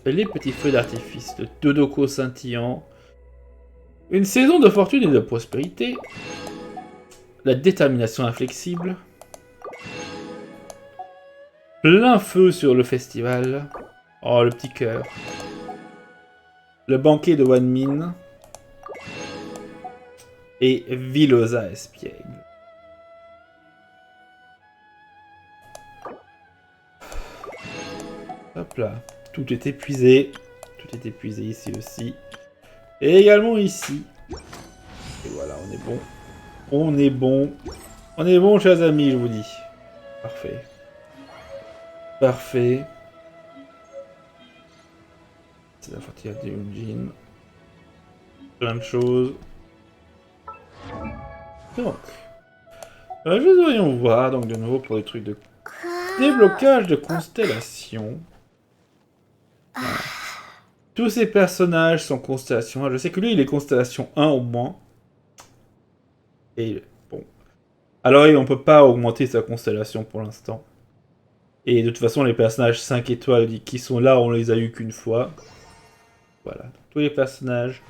Les petits feux d'artifice, le Todoko scintillant. Une saison de fortune et de prospérité. La détermination inflexible. Plein feu sur le festival. Oh, le petit cœur. Le banquet de Wanmin. Et Vilosa espiègle. Hop là. Tout est épuisé. Tout est épuisé ici aussi. Et également ici. Et voilà, on est bon. On est bon. On est bon, chers amis, je vous dis. Parfait. Parfait. C'est la fatigue de Yunjin. Plein de choses. Donc. Juste voyons voir, donc de nouveau pour les trucs de déblocage de constellation. Voilà. Tous ces personnages sont constellation 1. Je sais que lui, il est constellation 1 au moins. Et bon. Alors, on peut pas augmenter sa constellation pour l'instant. Et de toute façon, les personnages 5 étoiles qui sont là, on les a eu qu'une fois. Voilà. Tous les personnages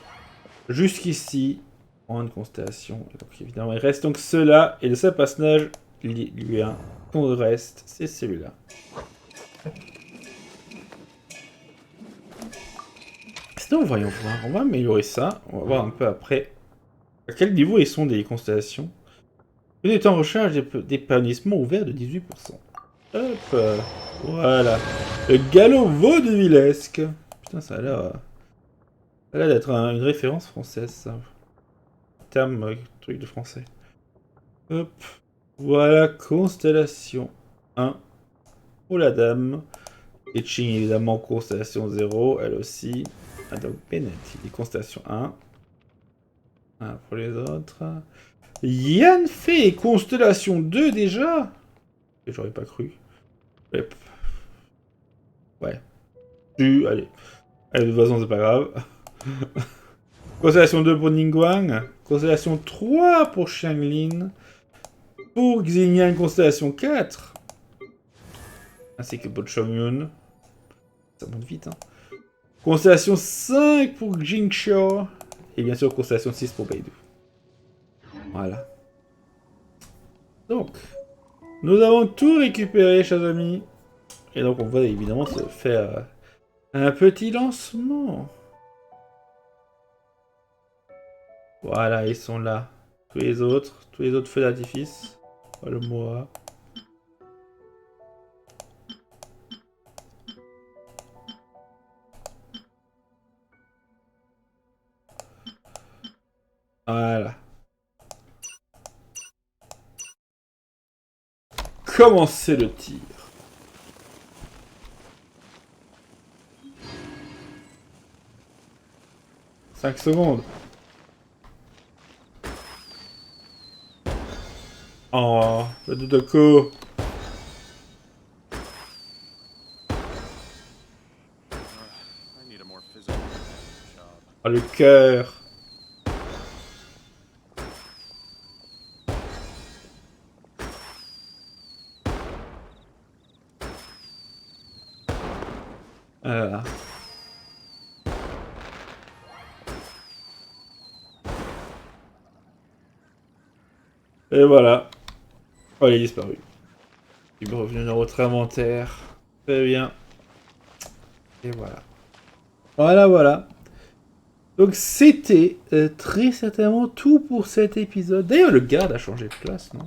jusqu'ici Grande constellation. Donc évidemment, il reste donc ceux-là. Et le seul personnage, lui, hein, qu'on reste, c'est celui-là. Sinon, voyons voir. On va améliorer ça. On va voir un peu après à quel niveau ils sont des constellations. Une est en recherche d'épanouissement ouvert de 18%. Hop, voilà. Le galop vaudevillesque. Putain, ça a l'air d'être une référence française, ça. Terme, truc de français. Hop. Voilà, constellation 1. Pour la dame. Kequing, évidemment, constellation 0, elle aussi. Ah, donc Bennett, il est constellation 1. Ah, pour les autres. Yann fait constellation 2 déjà. J'aurais pas cru. Ouais. Allez. Allez, de toute façon, c'est pas grave. Constellation 2 pour Ningguang. Constellation 3 pour Xianglin. Pour Xinyan, constellation 4. Ainsi que pour Chongyun. Ça monte vite, hein. Constellation 5 pour Jingxiao. Et bien sûr, constellation 6 pour Beidou. Voilà. Donc, nous avons tout récupéré, chers amis. Et donc, on va évidemment se faire un petit lancement. Voilà, ils sont là. Tous les autres feux d'artifice. Le moi. Voilà. Commencez le tir. « 5 secondes. Oh, le Dodoko. Oh, le cœur. Voilà. Et voilà. Oh, il est disparu. Il est revenu dans votre inventaire. Très bien. Et voilà. Voilà. Donc c'était très certainement tout pour cet épisode. D'ailleurs, le garde a changé de place, non?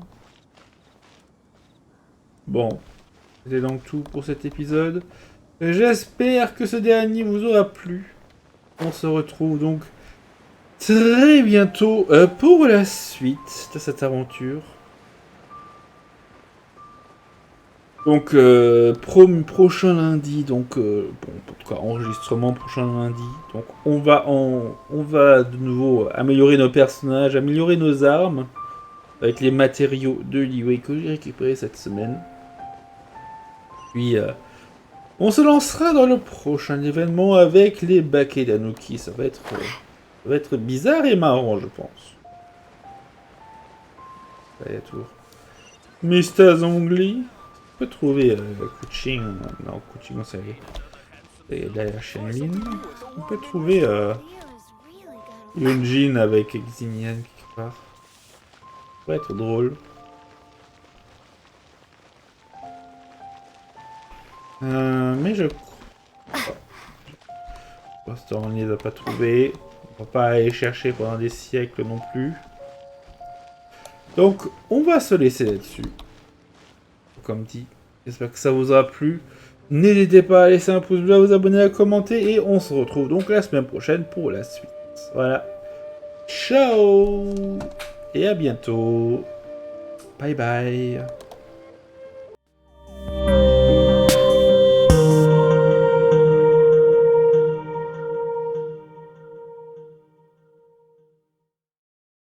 Bon. C'était donc tout pour cet épisode. J'espère que ce dernier vous aura plu. On se retrouve donc très bientôt pour la suite de cette aventure. Donc, prochain lundi, donc, bon, en tout cas, enregistrement prochain lundi. Donc, on va de nouveau améliorer nos personnages, améliorer nos armes, avec les matériaux de Liyue que j'ai récupérés cette semaine. Puis, on se lancera dans le prochain événement avec les baquets d'Anuki. Ça va être bizarre et marrant, je pense. Ça y est, tout. Mr. Zhongli. On peut trouver Kequing. Non, Kequing, ça y est. Là, la Xianglin. On peut trouver Yunjin avec Xinyan quelque part. Ça pourrait être drôle. Mais je crois. Pour l'instant, on ne les a pas trouvés. On va pas aller chercher pendant des siècles non plus. Donc, on va se laisser là-dessus. Comme dit, j'espère que ça vous aura plu. N'hésitez pas à laisser un pouce bleu, à vous abonner, à commenter. Et on se retrouve donc la semaine prochaine pour la suite. Voilà. Ciao. Et à bientôt. Bye bye.